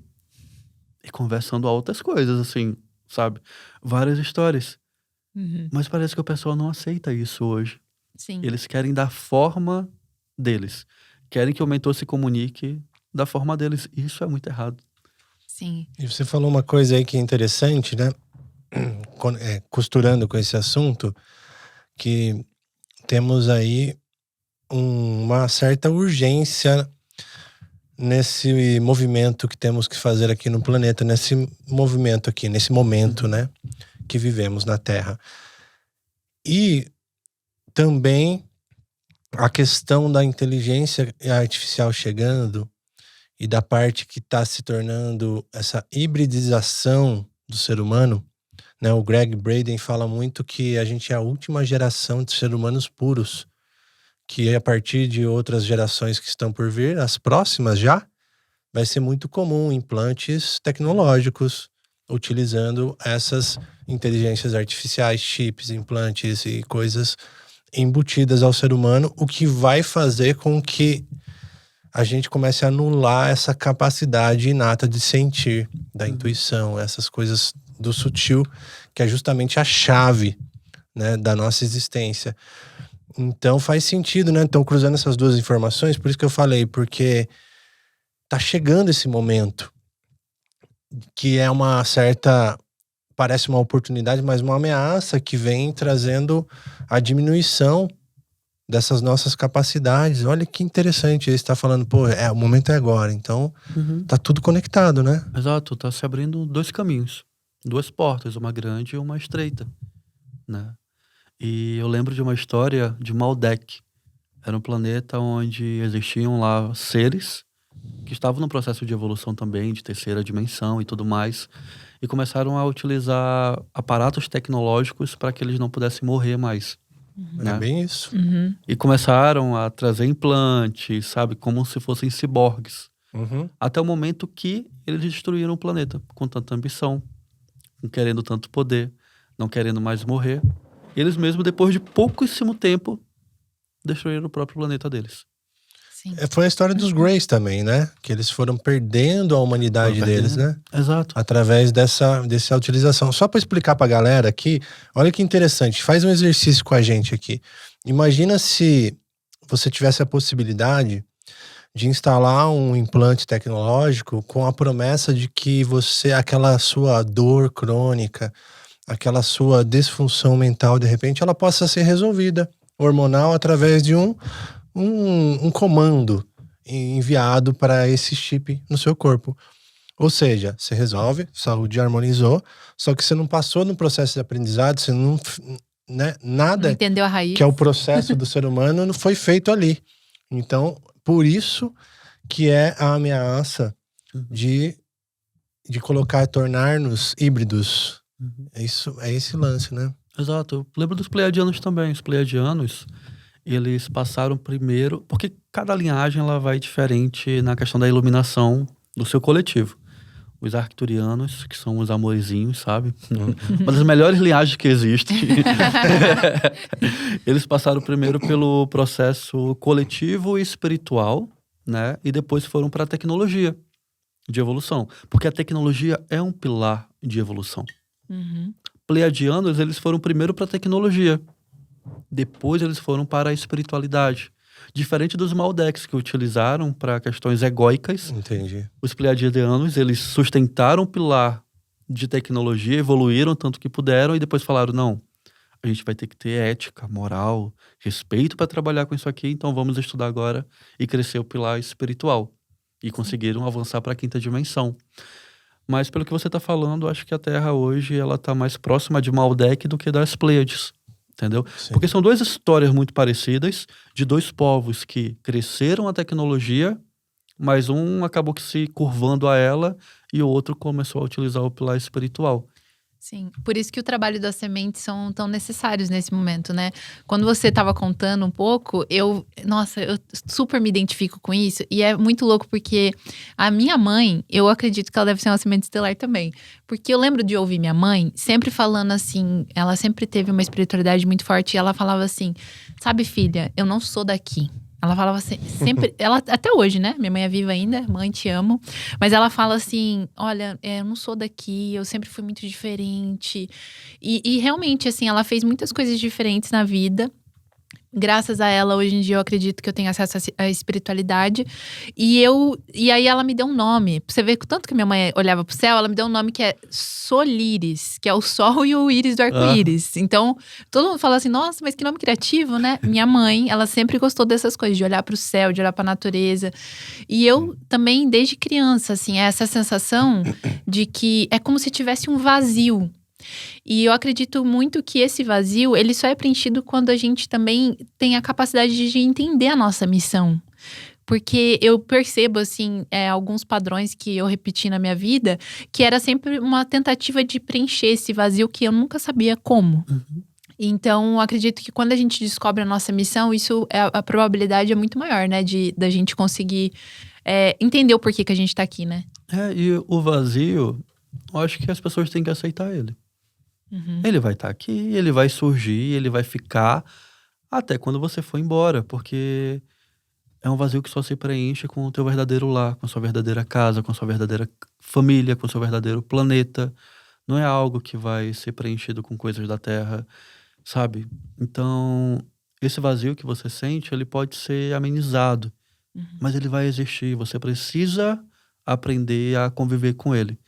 e conversando outras coisas, assim, sabe? Várias histórias. Uhum. Mas parece que o pessoal não aceita isso hoje. Sim. Eles querem dar forma deles. Querem que o mentor se comunique da forma deles. Isso é muito errado. Sim. E você falou uma coisa aí que é interessante, né? Costurando com esse assunto, que temos aí uma certa urgência nesse movimento que temos que fazer aqui no planeta, nesse movimento aqui, nesse momento, né? Que vivemos na Terra. E também a questão da inteligência artificial chegando e da parte que está se tornando essa hibridização do ser humano, né? O Greg Braden fala muito que a gente é a última geração de seres humanos puros, que a partir de outras gerações que estão por vir, as próximas já, vai ser muito comum implantes tecnológicos utilizando essas inteligências artificiais, chips, implantes e coisas embutidas ao ser humano, o que vai fazer com que a gente comece a anular essa capacidade inata de sentir, da intuição, essas coisas do sutil, que é justamente a chave, né, da nossa existência. Então faz sentido, né? Então, cruzando essas duas informações, por isso que eu falei, porque tá chegando esse momento que é uma certa, parece uma oportunidade, mas uma ameaça que vem trazendo a diminuição dessas nossas capacidades. Olha que interessante, ele está falando, pô, o momento é agora, então tá tudo conectado, né? Exato, tá se abrindo dois caminhos, duas portas, uma grande e uma estreita, né? E eu lembro de uma história de Maldek. Era um planeta onde existiam lá seres que estavam no processo de evolução também, de terceira dimensão e tudo mais, e começaram a utilizar aparatos tecnológicos para que eles não pudessem morrer mais. É bem isso. Uhum. E começaram a trazer implantes, sabe, como se fossem ciborgues. Até o momento que eles destruíram o planeta, com tanta ambição, querendo tanto poder, não querendo mais morrer. Eles mesmos, depois de pouquíssimo tempo, destruíram o próprio planeta deles. Sim. Foi a história dos Greys também, né? Que eles foram perdendo a humanidade deles, né? Exato. Através dessa utilização. Só para explicar pra galera aqui, olha que interessante, faz um exercício com a gente aqui. Imagina se você tivesse a possibilidade de instalar um implante tecnológico com a promessa de que aquela sua dor crônica, aquela sua disfunção mental, de repente, ela possa ser resolvida, hormonal, através de um comando enviado para esse chip no seu corpo. Ou seja, você resolve, saúde harmonizou, só que você não passou no processo de aprendizado, você não, né, nada Não entendeu a raiz. que é o processo do ser humano não foi feito ali. Então, por isso que é a ameaça de tornar-nos híbridos. É esse lance, né? Exato. Eu lembro dos pleiadianos também. Os pleiadianos, eles passaram primeiro, porque cada linhagem ela vai diferente na questão da iluminação do seu coletivo. Os arcturianos, que são os amorzinhos, sabe? Uma das melhores linhagens que existem. Eles passaram primeiro pelo processo coletivo e espiritual, né? E depois foram para a tecnologia de evolução. Porque a tecnologia é um pilar de evolução. Pleiadianos, eles foram primeiro para a tecnologia. Depois eles foram para a espiritualidade. Diferente dos Maldecs, que utilizaram para questões egóicas. Entendi. Os pleiadianos, eles sustentaram o pilar de tecnologia, evoluíram tanto que puderam e depois falaram, não, a gente vai ter que ter ética, moral, respeito para trabalhar com isso aqui, então vamos estudar agora e crescer o pilar espiritual. E conseguiram avançar para a quinta dimensão. Mas pelo que você está falando, acho que a Terra hoje ela está mais próxima de Maldek do que das Pleiades, entendeu? Sim. Porque são duas histórias muito parecidas de dois povos que cresceram a tecnologia, mas um acabou que se curvando a ela e o outro começou a utilizar o pilar espiritual. Sim, por isso que o trabalho das sementes são tão necessários nesse momento, né? Quando você estava contando um pouco, eu super me identifico com isso. E é muito louco porque a minha mãe, eu acredito que ela deve ser uma semente estelar também. Porque eu lembro de ouvir minha mãe sempre falando assim, ela sempre teve uma espiritualidade muito forte e ela falava assim, sabe filha, eu não sou daqui. Ela falava assim, sempre, ela até hoje, né? Minha mãe é viva ainda, mãe, te amo. Mas ela fala assim, olha, eu não sou daqui, eu sempre fui muito diferente. E realmente, assim, ela fez muitas coisas diferentes na vida. Graças a ela, hoje em dia, eu acredito que eu tenho acesso à espiritualidade. E aí ela me deu um nome. Pra você ver que tanto que minha mãe olhava pro céu, ela me deu um nome que é Solíris, que é o sol e o íris do arco-íris. Então, todo mundo fala assim, nossa, mas que nome criativo, né? Minha mãe, ela sempre gostou dessas coisas, de olhar pro céu, de olhar pra natureza. E eu também, desde criança, assim, essa sensação de que é como se tivesse um vazio. E eu acredito muito que esse vazio, ele só é preenchido quando a gente também tem a capacidade de entender a nossa missão. Porque eu percebo, assim, alguns padrões que eu repeti na minha vida, que era sempre uma tentativa de preencher esse vazio que eu nunca sabia como. Então, eu acredito que quando a gente descobre a nossa missão, isso a probabilidade é muito maior, né? Da gente conseguir entender o porquê que a gente tá aqui, né? E o vazio, eu acho que as pessoas têm que aceitar ele. Ele vai estar aqui, ele vai surgir, ele vai ficar até quando você for embora, porque é um vazio que só se preenche com o teu verdadeiro lar, com a sua verdadeira casa, com a sua verdadeira família, com o seu verdadeiro planeta. Não é algo que vai ser preenchido com coisas da terra, sabe? Então, esse vazio que você sente, ele pode ser amenizado, mas ele vai existir. Você precisa aprender a conviver com ele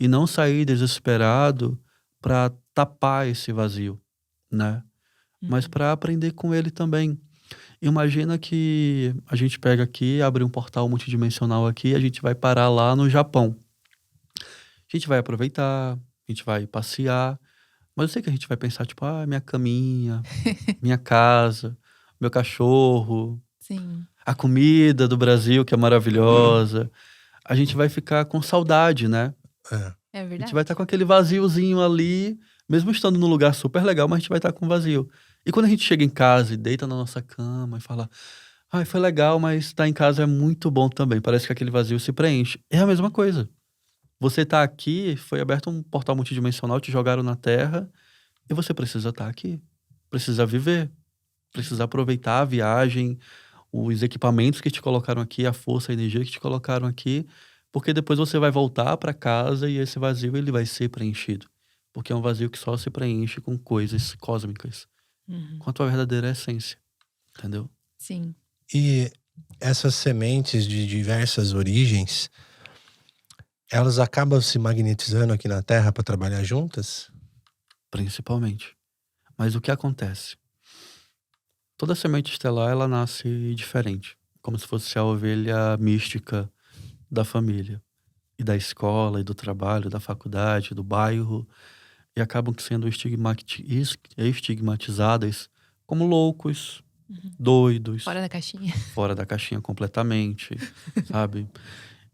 e não sair desesperado para tapar esse vazio, né? Mas para aprender com ele também. Imagina que a gente pega aqui, abre um portal multidimensional aqui e a gente vai parar lá no Japão. A gente vai aproveitar, a gente vai passear, mas eu sei que a gente vai pensar, tipo, minha caminha, minha casa, meu cachorro, Sim. a comida do Brasil, que é maravilhosa. A gente vai ficar com saudade, né? É A verdade. gente vai estar com aquele vaziozinho ali, mesmo estando num lugar super legal, mas a gente vai estar com vazio. E quando a gente chega em casa e deita na nossa cama e fala, foi legal, mas estar em casa é muito bom também. Parece que aquele vazio se preenche. É a mesma coisa. Você tá aqui, foi aberto um portal multidimensional, te jogaram na Terra, e você precisa estar aqui. Precisa viver. Precisa aproveitar a viagem, os equipamentos que te colocaram aqui, a força, a energia que te colocaram aqui, porque depois você vai voltar para casa e esse vazio ele vai ser preenchido. Porque é um vazio que só se preenche com coisas cósmicas. Com a tua verdadeira essência. Entendeu? Sim. E essas sementes de diversas origens, elas acabam se magnetizando aqui na Terra para trabalhar juntas? Principalmente. Mas o que acontece? Toda semente estelar, ela nasce diferente. Como se fosse a ovelha mística da família. E da escola, e do trabalho, da faculdade, do bairro. E acabam sendo estigmatizadas como loucos, doidos. Fora da caixinha. Fora da caixinha completamente, sabe?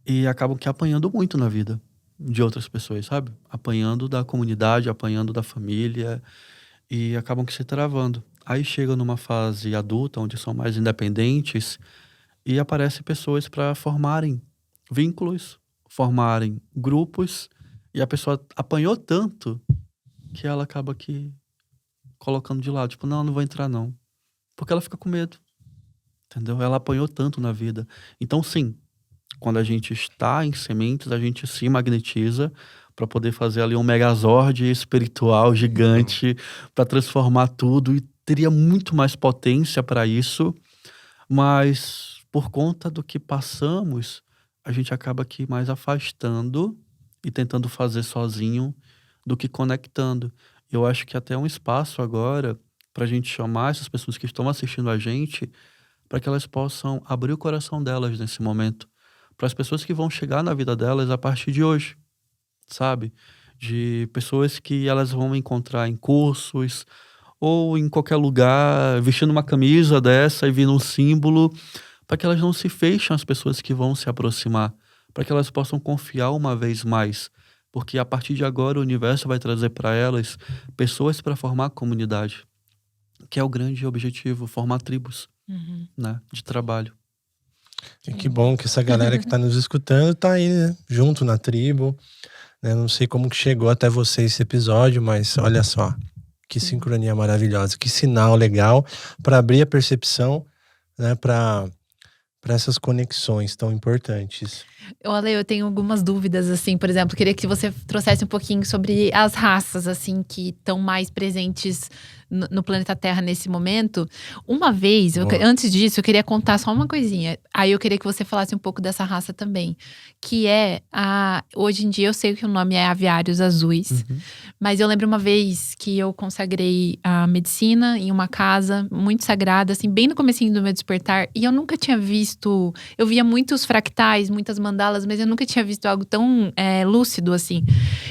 E acabam que apanhando muito na vida de outras pessoas, sabe? Apanhando da comunidade, apanhando da família e acabam que se travando. Aí chegam numa fase adulta, onde são mais independentes e aparecem pessoas para formarem vínculos, formarem grupos e a pessoa apanhou tanto que ela acaba que colocando de lado, tipo, não vou entrar não. Porque ela fica com medo, entendeu? Ela apanhou tanto na vida. Então, sim, quando a gente está em sementes, a gente se magnetiza para poder fazer ali um megazord espiritual gigante para transformar tudo e teria muito mais potência para isso, mas por conta do que passamos, a gente acaba aqui mais afastando e tentando fazer sozinho do que conectando. Eu acho que até um espaço agora para a gente chamar essas pessoas que estão assistindo a gente para que elas possam abrir o coração delas nesse momento. Para as pessoas que vão chegar na vida delas a partir de hoje, sabe? De pessoas que elas vão encontrar em cursos ou em qualquer lugar, vestindo uma camisa dessa e vindo um símbolo, para que elas não se fechem às pessoas que vão se aproximar, para que elas possam confiar uma vez mais, porque a partir de agora o universo vai trazer para elas pessoas para formar comunidade, que é o grande objetivo, formar tribos, né, de trabalho. E que bom que essa galera que tá nos escutando tá aí, né, junto na tribo, né? Não sei como que chegou até você esse episódio, mas olha só, que sincronia maravilhosa, que sinal legal para abrir a percepção, né, para essas conexões tão importantes. Ale, eu tenho algumas dúvidas, assim, por exemplo, queria que você trouxesse um pouquinho sobre as raças, assim, que estão mais presentes no planeta Terra nesse momento. Uma vez, antes disso, eu queria contar só uma coisinha. Aí eu queria que você falasse um pouco dessa raça também, que é hoje em dia eu sei que o nome é Aviários Azuis, mas eu lembro uma vez que eu consagrei a medicina em uma casa muito sagrada, assim, bem no comecinho do meu despertar, e eu nunca tinha visto, eu via muitos fractais, muitas mandalas, mas eu nunca tinha visto algo tão lúcido assim.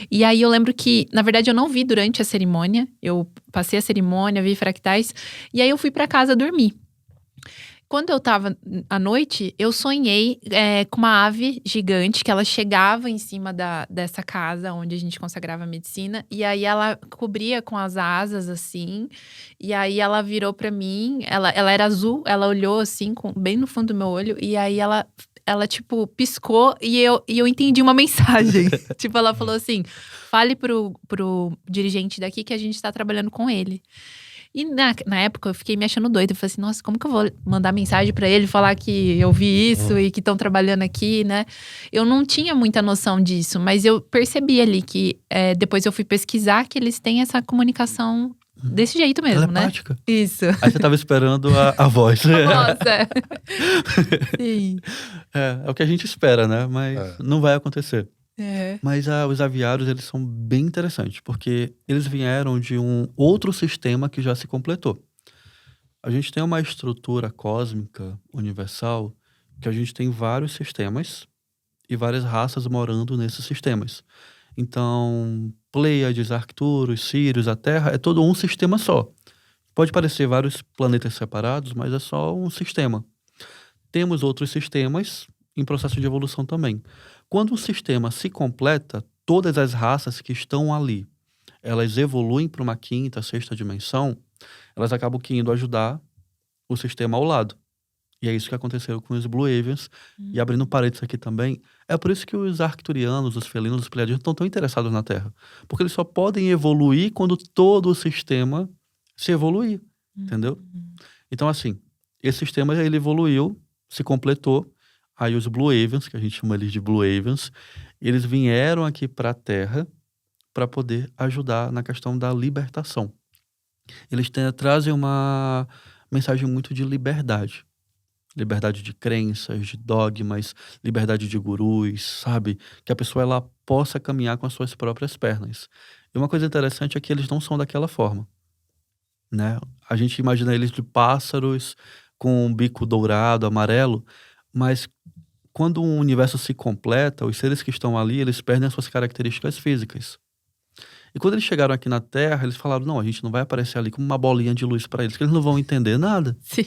E aí eu lembro que, na verdade, eu não vi durante a cerimônia, eu passei a cerimônia, vi fractais, e aí eu fui pra casa dormir. Quando eu tava à noite, eu sonhei com uma ave gigante, que ela chegava em cima dessa casa onde a gente consagrava a medicina, e aí ela cobria com as asas, assim, e aí ela virou pra mim, ela era azul, ela olhou assim, bem no fundo do meu olho, e aí ela tipo, piscou e eu entendi uma mensagem. Tipo, ela falou assim, fale pro dirigente daqui que a gente tá trabalhando com ele. E na época eu fiquei me achando doida. Eu falei assim, nossa, como que eu vou mandar mensagem pra ele, falar que eu vi isso e que estão trabalhando aqui, né? Eu não tinha muita noção disso, mas eu percebi ali que depois eu fui pesquisar que eles têm essa comunicação desse jeito mesmo, telepática, né? Isso. Aí você tava esperando a voz. Nossa. Sim. É o que a gente espera, né? Mas não vai acontecer. Mas os aviários, eles são bem interessantes, porque eles vieram de um outro sistema que já se completou. A gente tem uma estrutura cósmica universal que a gente tem vários sistemas e várias raças morando nesses sistemas. Então, Pleiades, Arcturus, Sírios, a Terra, é todo um sistema só. Pode parecer vários planetas separados, mas é só um sistema. Temos outros sistemas em processo de evolução também. Quando um sistema se completa, todas as raças que estão ali, elas evoluem para uma quinta, sexta dimensão, elas acabam indo ajudar o sistema ao lado. E é isso que aconteceu com os Blue Avians. E abrindo parênteses aqui também, é por isso que os arcturianos, os felinos, os pleiadianos estão tão interessados na Terra. Porque eles só podem evoluir quando todo o sistema se evoluir, entendeu? Então, assim, esse sistema, ele evoluiu, se completou. Aí os Blue Avians, que a gente chama eles de Blue Avians, eles vieram aqui para a Terra para poder ajudar na questão da libertação. Eles trazem uma mensagem muito de liberdade. Liberdade de crenças, de dogmas, liberdade de gurus, sabe? Que a pessoa ela possa caminhar com as suas próprias pernas. E uma coisa interessante é que eles não são daquela forma, né? A gente imagina eles de pássaros com um bico dourado, amarelo, mas quando o universo se completa, os seres que estão ali, eles perdem as suas características físicas. E quando eles chegaram aqui na Terra, eles falaram, não, a gente não vai aparecer ali como uma bolinha de luz para eles, que eles não vão entender nada. Sim.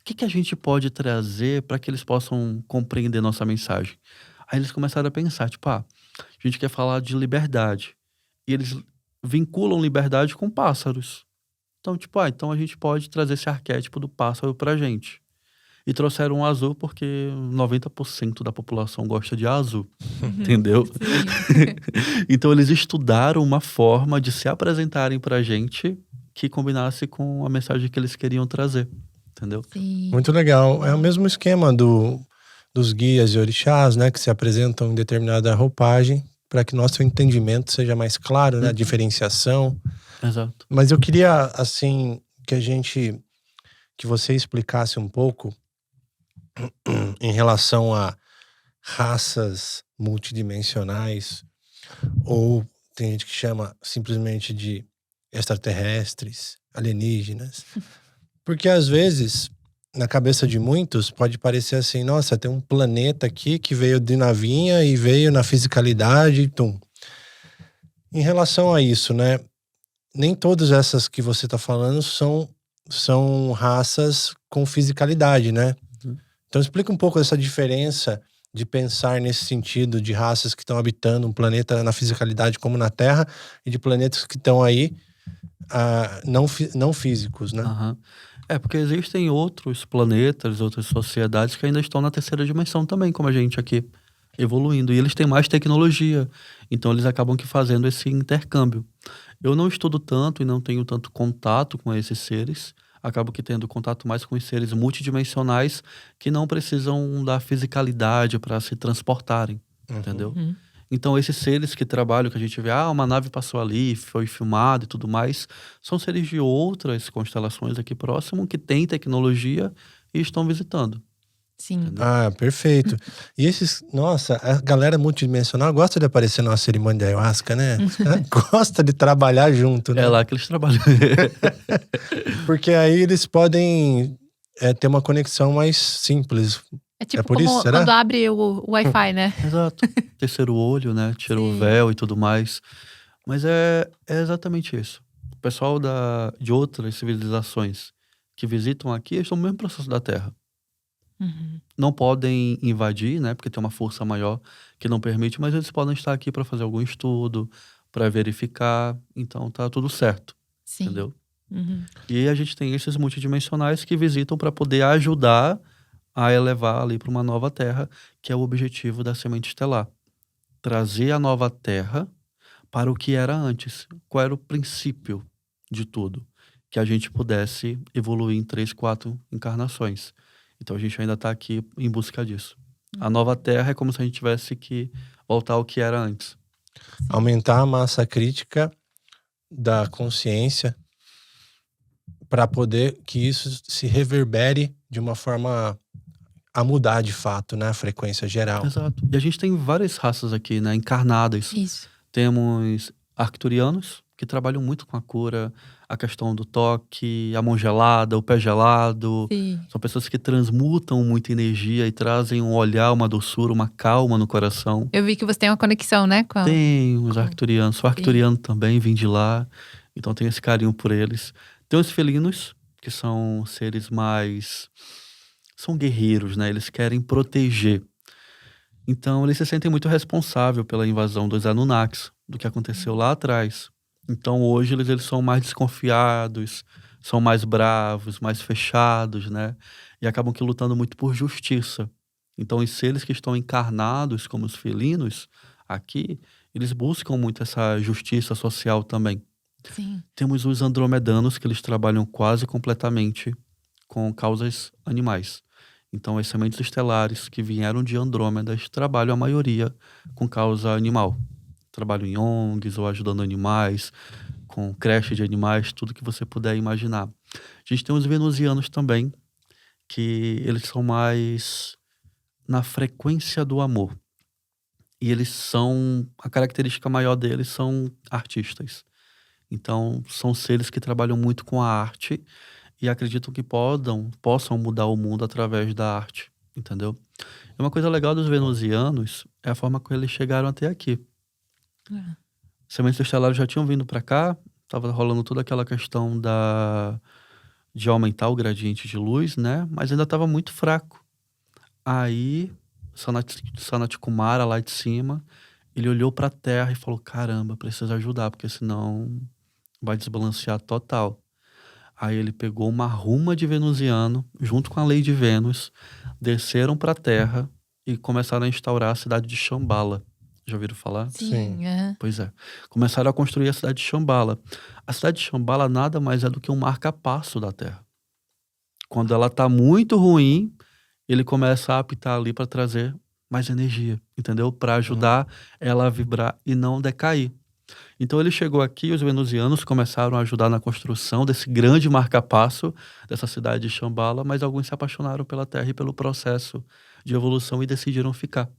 O que a gente pode trazer para que eles possam compreender nossa mensagem? Aí eles começaram a pensar, tipo, a gente quer falar de liberdade. E eles vinculam liberdade com pássaros. Então, tipo, então a gente pode trazer esse arquétipo do pássaro pra gente. E trouxeram um azul porque 90% da população gosta de azul, entendeu? Então eles estudaram uma forma de se apresentarem pra gente que combinasse com a mensagem que eles queriam trazer, entendeu? Sim. Muito legal. É o mesmo esquema dos guias e orixás, né? Que se apresentam em determinada roupagem para que nosso entendimento seja mais claro, né? A diferenciação. Exato. Mas eu queria, assim, que você explicasse um pouco em relação a raças multidimensionais, Ou tem gente que chama simplesmente de extraterrestres, alienígenas. Porque às vezes, na cabeça de muitos, pode parecer assim, nossa, tem um planeta aqui que veio de navinha e veio na fisicalidade e tum. Em relação a isso, né? Nem todas essas que você tá falando são raças com fisicalidade, né? Uhum. Então explica um pouco essa diferença de pensar nesse sentido de raças que estão habitando um planeta na fisicalidade como na Terra e de planetas que estão aí não físicos, né? Aham. Porque existem outros planetas, outras sociedades que ainda estão na terceira dimensão também, como a gente aqui, evoluindo. E eles têm mais tecnologia, então eles acabam que fazendo esse intercâmbio. Eu não estudo tanto e não tenho tanto contato com esses seres. Acabo que tendo contato mais com os seres multidimensionais que não precisam da fisicalidade para se transportarem, entendeu? Uhum. Então, esses seres que trabalham, que a gente vê, uma nave passou ali, foi filmado e tudo mais, são seres de outras constelações aqui próximo que têm tecnologia e estão visitando. Sim. Ah, perfeito. E nossa, a galera multidimensional gosta de aparecer numa cerimônia de ayahuasca, né? Os caras gostam de trabalhar junto, né? É lá que eles trabalham. Porque aí eles podem ter uma conexão mais simples. É tipo por como isso, será? quando abre o Wi-Fi, né? Exato. Terceiro olho, né? Tira o Sim. véu e tudo mais. Mas é exatamente isso. O pessoal de outras civilizações que visitam aqui estão no mesmo processo da Terra. Uhum. Não podem invadir, né? Porque tem uma força maior que não permite, mas eles podem estar aqui para fazer algum estudo, para verificar. Então tá tudo certo, Sim. entendeu? Uhum. E a gente tem esses multidimensionais que visitam para poder ajudar a elevar ali para uma nova Terra, que é o objetivo da semente estelar. Trazer a nova Terra para o que era antes. Qual era o princípio de tudo? Que a gente pudesse evoluir em 3, 4 encarnações. Então a gente ainda está aqui em busca disso. A nova Terra é como se a gente tivesse que voltar ao que era antes. Aumentar a massa crítica da consciência para poder que isso se reverbere de uma forma a mudar de fato, né? A frequência geral. Exato. E a gente tem várias raças aqui, né? Encarnadas. Isso. Temos arcturianos, que trabalham muito com a cura, a questão do toque, a mão gelada, o pé gelado. Sim. São pessoas que transmutam muita energia e trazem um olhar, uma doçura, uma calma no coração. Eu vi que você tem uma conexão, né? Com Tem os arcturianos. Sou arcturiano também, vim de lá. Então tenho esse carinho por eles. Tem os felinos, que são seres mais... São guerreiros, né? Eles querem proteger. Então eles se sentem muito responsáveis pela invasão dos Anunnakis, do que aconteceu lá atrás. Então hoje eles são mais desconfiados, são mais bravos, mais fechados, né? E acabam que lutando muito por justiça. Então os seres que estão encarnados como os felinos aqui, eles buscam muito essa justiça social também. Sim. Temos os andromedanos, que eles trabalham quase completamente com causas animais. Então as sementes estelares que vieram de Andrômedas trabalham a maioria com causa animal. Trabalham em ONGs ou ajudando animais, com creche de animais, tudo que você puder imaginar. A gente tem os venusianos também, que eles são mais na frequência do amor. E eles são, a característica maior deles são artistas. Então são seres que trabalham muito com a arte e acreditam que possam mudar o mundo através da arte, entendeu? E uma coisa legal dos venusianos é a forma como eles chegaram até aqui. Sementes estelares já tinham vindo para cá, tava rolando toda aquela questão de aumentar o gradiente de luz, né? Mas ainda estava muito fraco. Aí, Sanat Kumara, lá de cima, ele olhou para a Terra e falou, caramba, precisa ajudar, porque senão vai desbalancear total. Aí ele pegou uma ruma de venusiano, junto com a lei de Vênus, desceram para a Terra e começaram a instaurar a cidade de Shambhala. Já ouviram falar? Sim. Pois é. Começaram a construir a cidade de Shambhala. A cidade de Shambhala nada mais é do que um marca-passo da Terra. Quando ela está muito ruim, ele começa a apitar ali para trazer mais energia, entendeu? Para ajudar ela a vibrar e não decair. Então ele chegou aqui e os venusianos começaram a ajudar na construção desse grande marca-passo dessa cidade de Shambhala, mas alguns se apaixonaram pela Terra e pelo processo de evolução e decidiram ficar.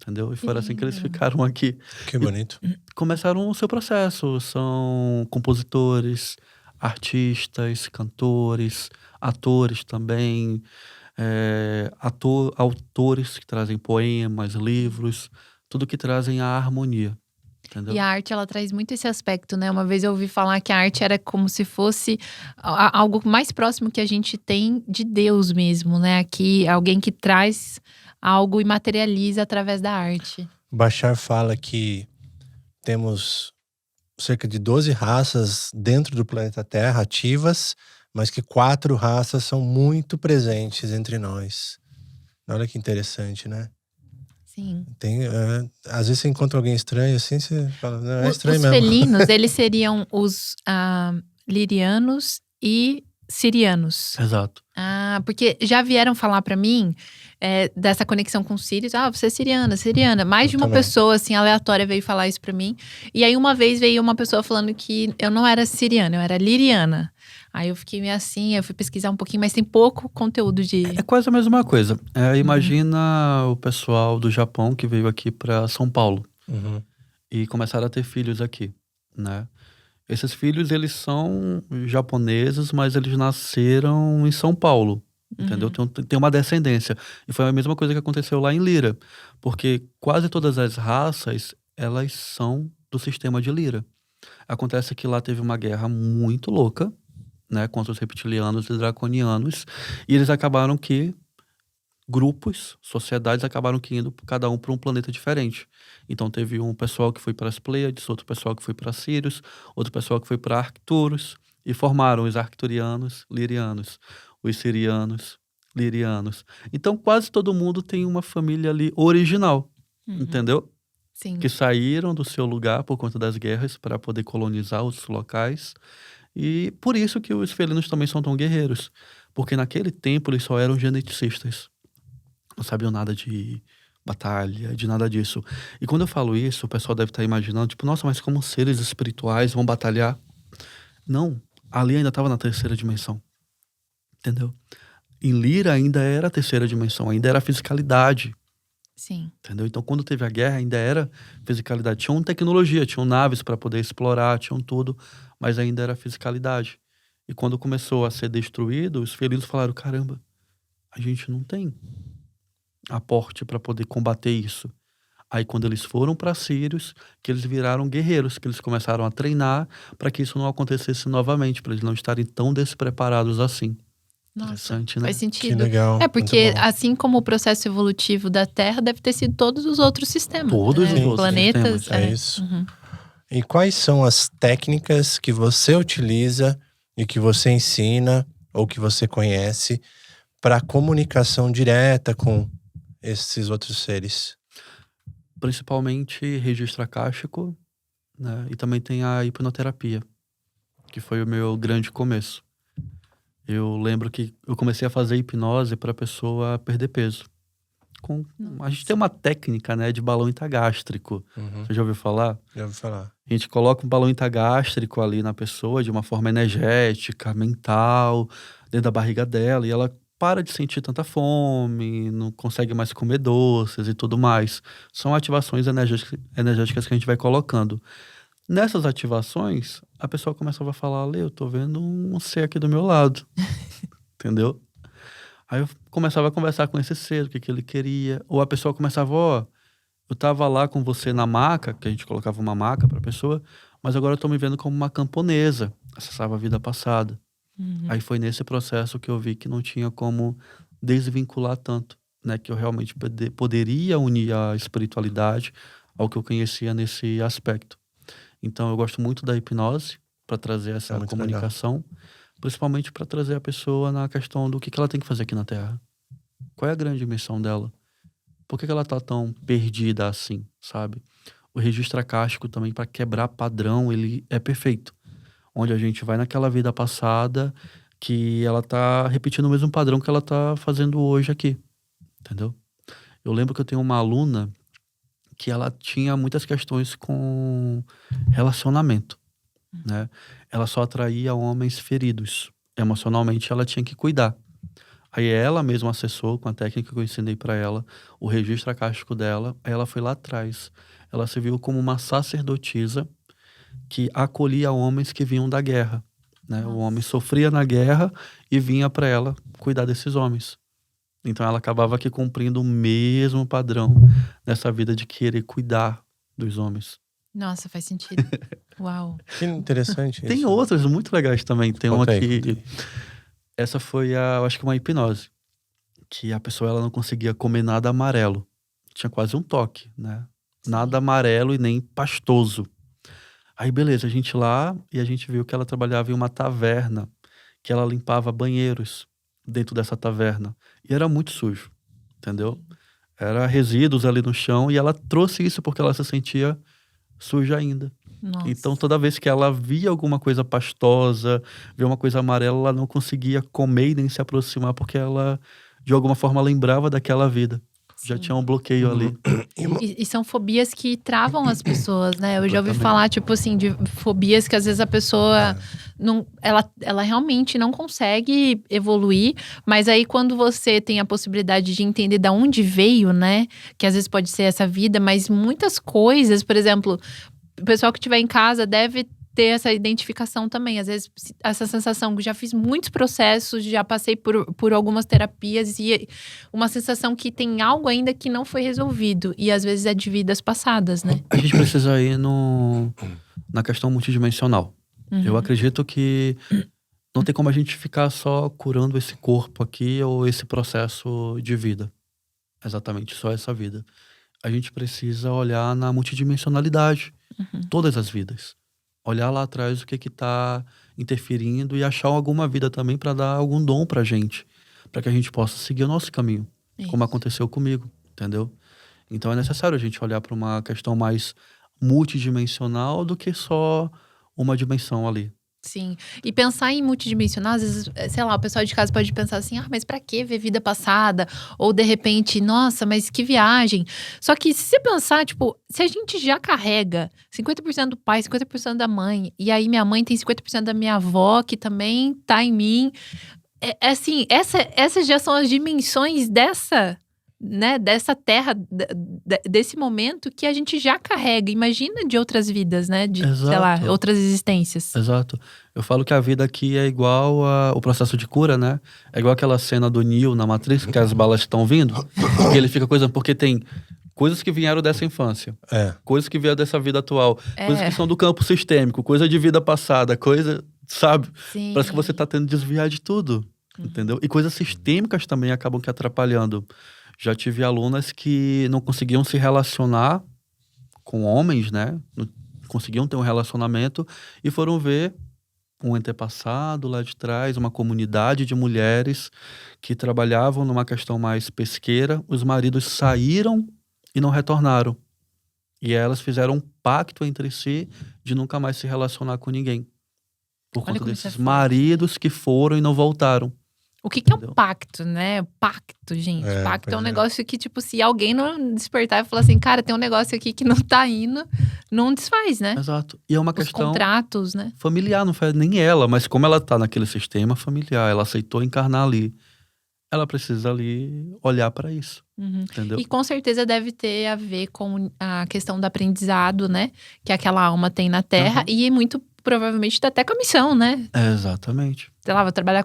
entendeu? E Que foi assim que eles lindo. ficaram aqui. Que bonito. Começaram o seu processo. São compositores, artistas, cantores, atores também, autores que trazem poemas, livros, tudo que trazem a harmonia, entendeu? E a arte, ela traz muito esse aspecto, né? Uma vez eu ouvi falar que a arte era como se fosse algo mais próximo que a gente tem de Deus mesmo, né? Aqui, alguém que traz algo e materializa através da arte. Bashar fala que temos cerca de 12 raças dentro do planeta Terra ativas, mas que 4 raças são muito presentes entre nós. Olha que interessante, né? Sim. Às vezes você encontra alguém estranho assim, você fala, não, é estranho Os mesmo. felinos, eles seriam os lirianos e sirianos. Exato. Porque já vieram falar pra mim dessa conexão com os sírios. Você é siriana, siriana. Mais de uma também. pessoa, assim, aleatória veio falar isso pra mim. E aí, uma vez veio uma pessoa falando que eu não era siriana, eu era liriana. Aí eu fiquei meio assim, eu fui pesquisar um pouquinho, mas tem pouco conteúdo de… É quase a mesma coisa. Imagina o pessoal do Japão que veio aqui para São Paulo Uhum. e começaram a ter filhos aqui, né? Esses filhos, eles são japoneses, mas eles nasceram em São Paulo, entendeu? Tem uma descendência. E foi a mesma coisa que aconteceu lá em Lira, porque quase todas as raças, elas são do sistema de Lira. Acontece que lá teve uma guerra muito louca, né, contra os reptilianos e draconianos, e eles acabaram que grupos, sociedades acabaram que indo cada um para um planeta diferente. Então teve um pessoal que foi para as Pleiades, outro pessoal que foi para Sirius, outro pessoal que foi para Arcturus, e formaram os Arcturianos, Lirianos, os Sirianos, Lirianos. Então quase todo mundo tem uma família ali original, entendeu? Sim. Que saíram do seu lugar por conta das guerras para poder colonizar outros locais. E por isso que os felinos também são tão guerreiros. Porque naquele tempo eles só eram geneticistas. Não sabiam nada de batalha, de nada disso. E quando eu falo isso, o pessoal deve estar imaginando, tipo, nossa, mas como seres espirituais vão batalhar? Não, ali ainda estava na terceira dimensão. Entendeu? Em Lira ainda era a terceira dimensão, ainda era a fisicalidade. Sim. Entendeu? Então, quando teve a guerra, ainda era fisicalidade. Tinham tecnologia, tinham naves para poder explorar, tinham tudo, mas ainda era fisicalidade. E quando começou a ser destruído, os felinos falaram, caramba, a gente não tem aporte para poder combater isso. Aí, quando eles foram para Sirius, que eles viraram guerreiros, que eles começaram a treinar para que isso não acontecesse novamente, para eles não estarem tão despreparados assim. Nossa, Interessante, né? faz Que sentido. legal. Porque muito bom. assim como o processo evolutivo da Terra, deve ter sido todos os outros sistemas. Todos né? os outros planetas. sistemas. É isso. Uhum. E quais são as técnicas que você utiliza e que você ensina ou que você conhece para comunicação direta com esses outros seres? Principalmente registro acástico, né? E também tem a hipnoterapia, que foi o meu grande começo. Eu lembro que eu comecei a fazer hipnose para a pessoa perder peso. A gente tem uma técnica, né, de balão intragástrico. Uhum. Você já ouviu falar? Já ouvi falar. A gente coloca um balão intragástrico ali na pessoa de uma forma energética, mental, dentro da barriga dela, e ela para de sentir tanta fome, não consegue mais comer doces e tudo mais. São ativações energéticas que a gente vai colocando. Nessas ativações, a pessoa começava a falar, Lê, eu tô vendo um ser aqui do meu lado. Entendeu? Aí eu começava a conversar com esse ser, o que ele queria. Ou a pessoa começava, eu tava lá com você na maca, que a gente colocava uma maca pra pessoa, mas agora eu tô me vendo como uma camponesa. Acessava a vida passada. Aí foi nesse processo que eu vi que não tinha como desvincular tanto, né? Que eu realmente poderia unir a espiritualidade ao que eu conhecia nesse aspecto. Então eu gosto muito da hipnose para trazer essa muito comunicação, principalmente para trazer a pessoa na questão do que ela tem que fazer aqui na Terra. Qual é a grande missão dela? Por que ela tá tão perdida assim, sabe? O registro acástico também, para quebrar padrão, ele é perfeito. Onde a gente vai naquela vida passada que ela tá repetindo o mesmo padrão que ela tá fazendo hoje aqui, entendeu? Eu lembro que eu tenho uma aluna que ela tinha muitas questões com relacionamento, né? Ela só atraía homens feridos. Emocionalmente ela tinha que cuidar. Aí ela mesma acessou, com a técnica que eu ensinei para ela, o registro acástico dela. Aí ela foi lá atrás. Ela se viu como uma sacerdotisa que acolhia homens que vinham da guerra, né? O homem sofria na guerra e vinha para ela cuidar desses homens. Então ela acabava aqui cumprindo o mesmo padrão nessa vida de querer cuidar dos homens. Nossa, faz sentido. Uau. Que interessante Tem isso. outras muito legais também. Tem uma Conta aí, que... conta aí. Essa foi, eu acho que uma hipnose. Que a pessoa ela não conseguia comer nada amarelo. Tinha quase um toque, né? Nada amarelo e nem pastoso. Aí beleza, a gente lá e a gente viu que ela trabalhava em uma taverna. Que ela limpava banheiros dentro dessa taverna. E era muito sujo, entendeu? Era resíduos ali no chão e ela trouxe isso porque ela se sentia suja ainda. Nossa. Então toda vez que ela via alguma coisa pastosa, via uma coisa amarela, ela não conseguia comer e nem se aproximar porque ela, de alguma forma, lembrava daquela vida. Já Sim. tinha um bloqueio ali. E são fobias que travam as pessoas, né? Eu já ouvi Exatamente. falar, tipo assim, de fobias que às vezes a pessoa não, ela realmente não consegue evoluir, mas aí quando você tem a possibilidade de entender de onde veio, né? Que às vezes pode ser essa vida, mas muitas coisas, por exemplo, o pessoal que estiver em casa deve ter essa identificação também. Às vezes, essa sensação que já fiz muitos processos, já passei por algumas terapias e uma sensação que tem algo ainda que não foi resolvido. E às vezes é de vidas passadas, né? A gente precisa ir na questão multidimensional. Eu acredito que não tem como a gente ficar só curando esse corpo aqui ou esse processo de vida. Exatamente, só essa vida. A gente precisa olhar na multidimensionalidade. Todas as vidas. Olhar lá atrás o que está interferindo e achar alguma vida também para dar algum dom pra gente. Para que a gente possa seguir o nosso caminho. Como aconteceu comigo, entendeu? Então é necessário a gente olhar para uma questão mais multidimensional do que só uma dimensão ali. Sim. E pensar em multidimensional, às vezes, sei lá, o pessoal de casa pode pensar assim, mas pra que ver vida passada? Ou de repente, nossa, mas que viagem. Só que se você pensar, tipo, se a gente já carrega 50% do pai, 50% da mãe, e aí minha mãe tem 50% da minha avó, que também tá em mim. Assim, essas já são as dimensões dessa, né, dessa terra, desse momento que a gente já carrega. Imagina de outras vidas, né? De, sei lá, Exato. outras existências. Exato. Eu falo que a vida aqui é igual o processo de cura, né? É igual aquela cena do Neo na Matrix, que as balas estão vindo. E ele fica coisando, porque tem coisas que vieram dessa infância. Coisas que vieram dessa vida atual. Coisas que são do campo sistêmico. Coisa de vida passada. Coisa, sabe? Sim. Parece que você tá tendo que desviar de tudo. Entendeu? E coisas sistêmicas também acabam que atrapalhando. Já tive alunas que não conseguiam se relacionar com homens, né? Não conseguiam ter um relacionamento e foram ver um antepassado lá de trás, uma comunidade de mulheres que trabalhavam numa questão mais pesqueira. Os maridos saíram e não retornaram. E elas fizeram um pacto entre si de nunca mais se relacionar com ninguém. Por Olha conta como isso é desses forte. maridos que foram e não voltaram. O que é um Entendeu? pacto, né? Pacto, gente. Pacto é um pois é. negócio que, tipo, se alguém não despertar e falar assim, cara, tem um negócio aqui que não tá indo, não desfaz, né? Exato. E é uma Os questão contratos, né? familiar, não foi nem ela, mas como ela tá naquele sistema familiar, ela aceitou encarnar ali, ela precisa ali olhar para isso, entendeu? E com certeza deve ter a ver com a questão do aprendizado, né? Que aquela alma tem na Terra. E muito provavelmente até com a missão, né? Exatamente. Sei lá, vou trabalhar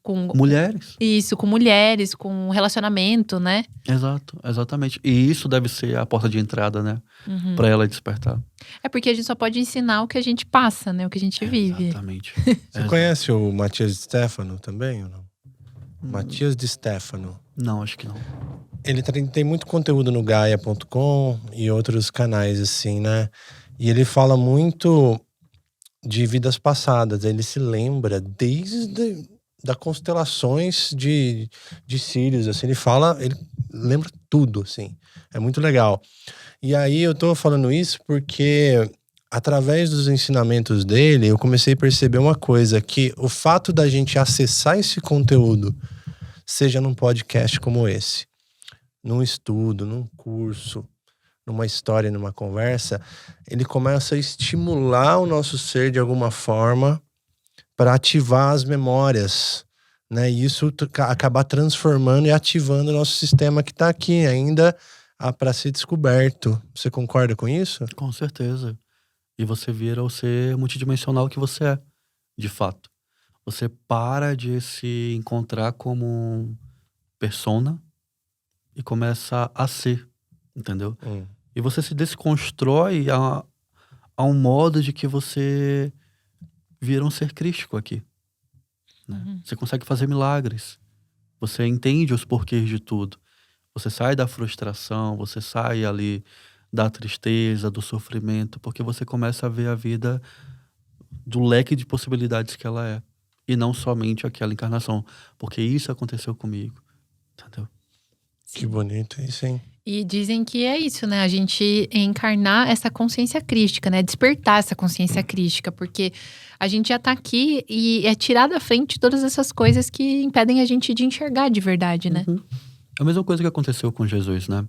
com Mulheres. isso, com mulheres, com relacionamento, né? Exato, exatamente. E isso deve ser a porta de entrada, né? Para ela despertar. É porque a gente só pode ensinar o que a gente passa, né? O que a gente vive. Exatamente. Você conhece o Matias de Stefano também ou não? Matias de Stefano. Não, acho que não. Ele tem muito conteúdo no Gaia.com e outros canais assim, né? E ele fala muito de vidas passadas. Ele se lembra desde das constelações de Sírios, assim. Ele lembra tudo, assim. É muito legal. E aí eu tô falando isso porque através dos ensinamentos dele, eu comecei a perceber uma coisa, que o fato da gente acessar esse conteúdo, seja num podcast como esse, num estudo, num curso, numa história, numa conversa, ele começa a estimular o nosso ser de alguma forma para ativar as memórias, né? E isso acabar transformando e ativando o nosso sistema que está aqui ainda para ser descoberto. Você concorda com isso? Com certeza. E você vira o ser multidimensional que você é, de fato. Você para de se encontrar como um persona e começa a ser, entendeu? E você se desconstrói a um modo de que você vira um ser crístico aqui, né? Você consegue fazer milagres. Você entende os porquês de tudo. Você sai da frustração, você sai ali da tristeza, do sofrimento, porque você começa a ver a vida do leque de possibilidades que ela é. E não somente aquela encarnação. Porque isso aconteceu comigo, entendeu? Que bonito isso, hein? E dizem que é isso, né? A gente encarnar essa consciência crística, né? Despertar essa consciência crística, porque a gente já tá aqui e é tirar da frente todas essas coisas que impedem a gente de enxergar de verdade, né? É a mesma coisa que aconteceu com Jesus, né?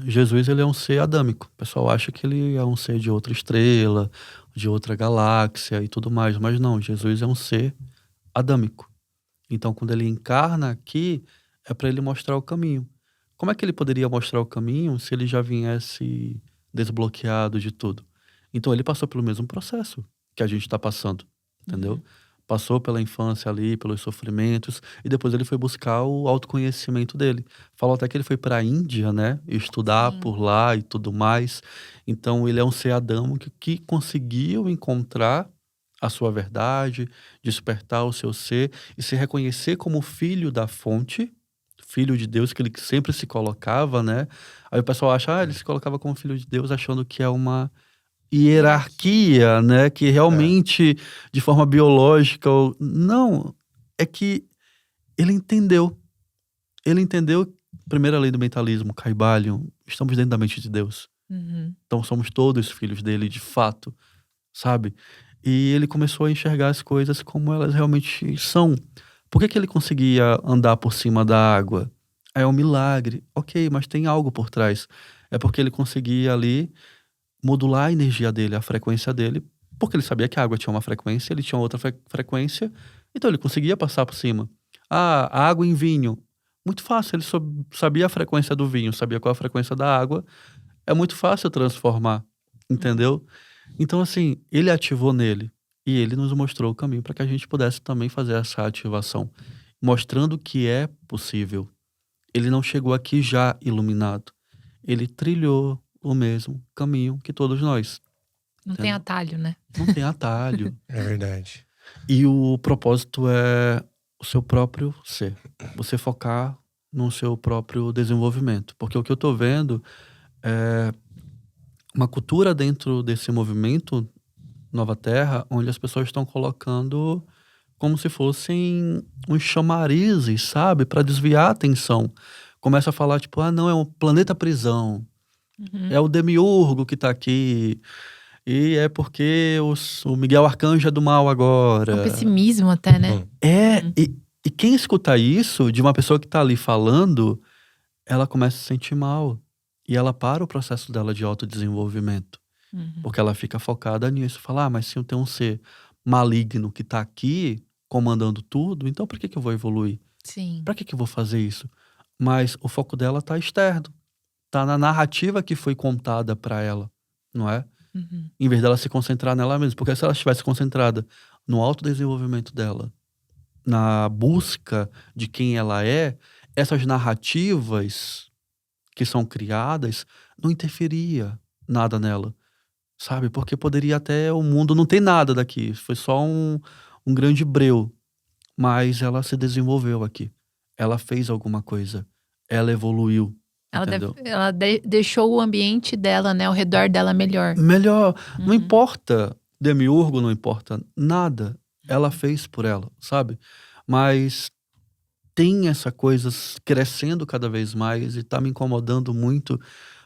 Jesus, ele é um ser adâmico. O pessoal acha que ele é um ser de outra estrela, de outra galáxia e tudo mais. Mas não, Jesus é um ser adâmico. Então, quando ele encarna aqui, é para ele mostrar o caminho. Como é que ele poderia mostrar o caminho se ele já viesse desbloqueado de tudo? Então, ele passou pelo mesmo processo que a gente está passando, entendeu? Passou pela infância ali, pelos sofrimentos, e depois ele foi buscar o autoconhecimento dele. Falou até que ele foi para a Índia, né? Estudar por lá e tudo mais. Então, ele é um ser adâmico que conseguiu encontrar a sua verdade, despertar o seu ser e se reconhecer como filho da fonte, filho de Deus, que ele sempre se colocava, né? Aí o pessoal acha, ele se colocava como filho de Deus, achando que é uma hierarquia, né? Que realmente, de forma biológica, não, é que ele entendeu. Ele entendeu, primeira lei do mentalismo, Kybalion, estamos dentro da mente de Deus. Então somos todos filhos dele, de fato, sabe? E ele começou a enxergar as coisas como elas realmente são. Por que ele conseguia andar por cima da água? É um milagre. Ok, mas tem algo por trás. É porque ele conseguia ali modular a energia dele, a frequência dele, porque ele sabia que a água tinha uma frequência, ele tinha outra frequência, então ele conseguia passar por cima. A água em vinho. Muito fácil, ele sabia a frequência do vinho, sabia qual a frequência da água. É muito fácil transformar, entendeu? Então, assim, ele ativou nele e ele nos mostrou o caminho para que a gente pudesse também fazer essa ativação, mostrando que é possível. Ele não chegou aqui já iluminado. Ele trilhou o mesmo caminho que todos nós. Não tem atalho, né? Não tem atalho. É verdade. E o propósito é o seu próprio ser. Você focar no seu próprio desenvolvimento. Porque o que eu tô vendo é uma cultura dentro desse movimento Nova Terra, onde as pessoas estão colocando como se fossem uns chamarizes, sabe? Para desviar a atenção. Começa a falar, tipo, não, é um planeta prisão. É o Demiurgo que tá aqui. E é porque o Miguel Arcanjo é do mal agora. É um pessimismo até, né? E quem escuta isso de uma pessoa que tá ali falando, ela começa a se sentir mal. E ela para o processo dela de autodesenvolvimento. Porque ela fica focada nisso. Fala, mas se eu tenho um ser maligno que tá aqui, comandando tudo, então por que eu vou evoluir? Sim. Pra que eu vou fazer isso? Mas o foco dela tá externo. Tá na narrativa que foi contada pra ela, não é? Em vez dela se concentrar nela mesma. Porque se ela estivesse concentrada no autodesenvolvimento dela, na busca de quem ela é, essas narrativas que são criadas não interferia nada nela, sabe? Porque poderia até o mundo não ter nada daqui, foi só um grande breu, mas ela se desenvolveu aqui, ela fez alguma coisa, ela evoluiu, entendeu? Ela deixou o ambiente dela, né, ao redor dela melhor. Não importa Demiurgo, não importa nada, ela fez por ela, sabe? Mas tem essa coisa crescendo cada vez mais e tá me incomodando muito,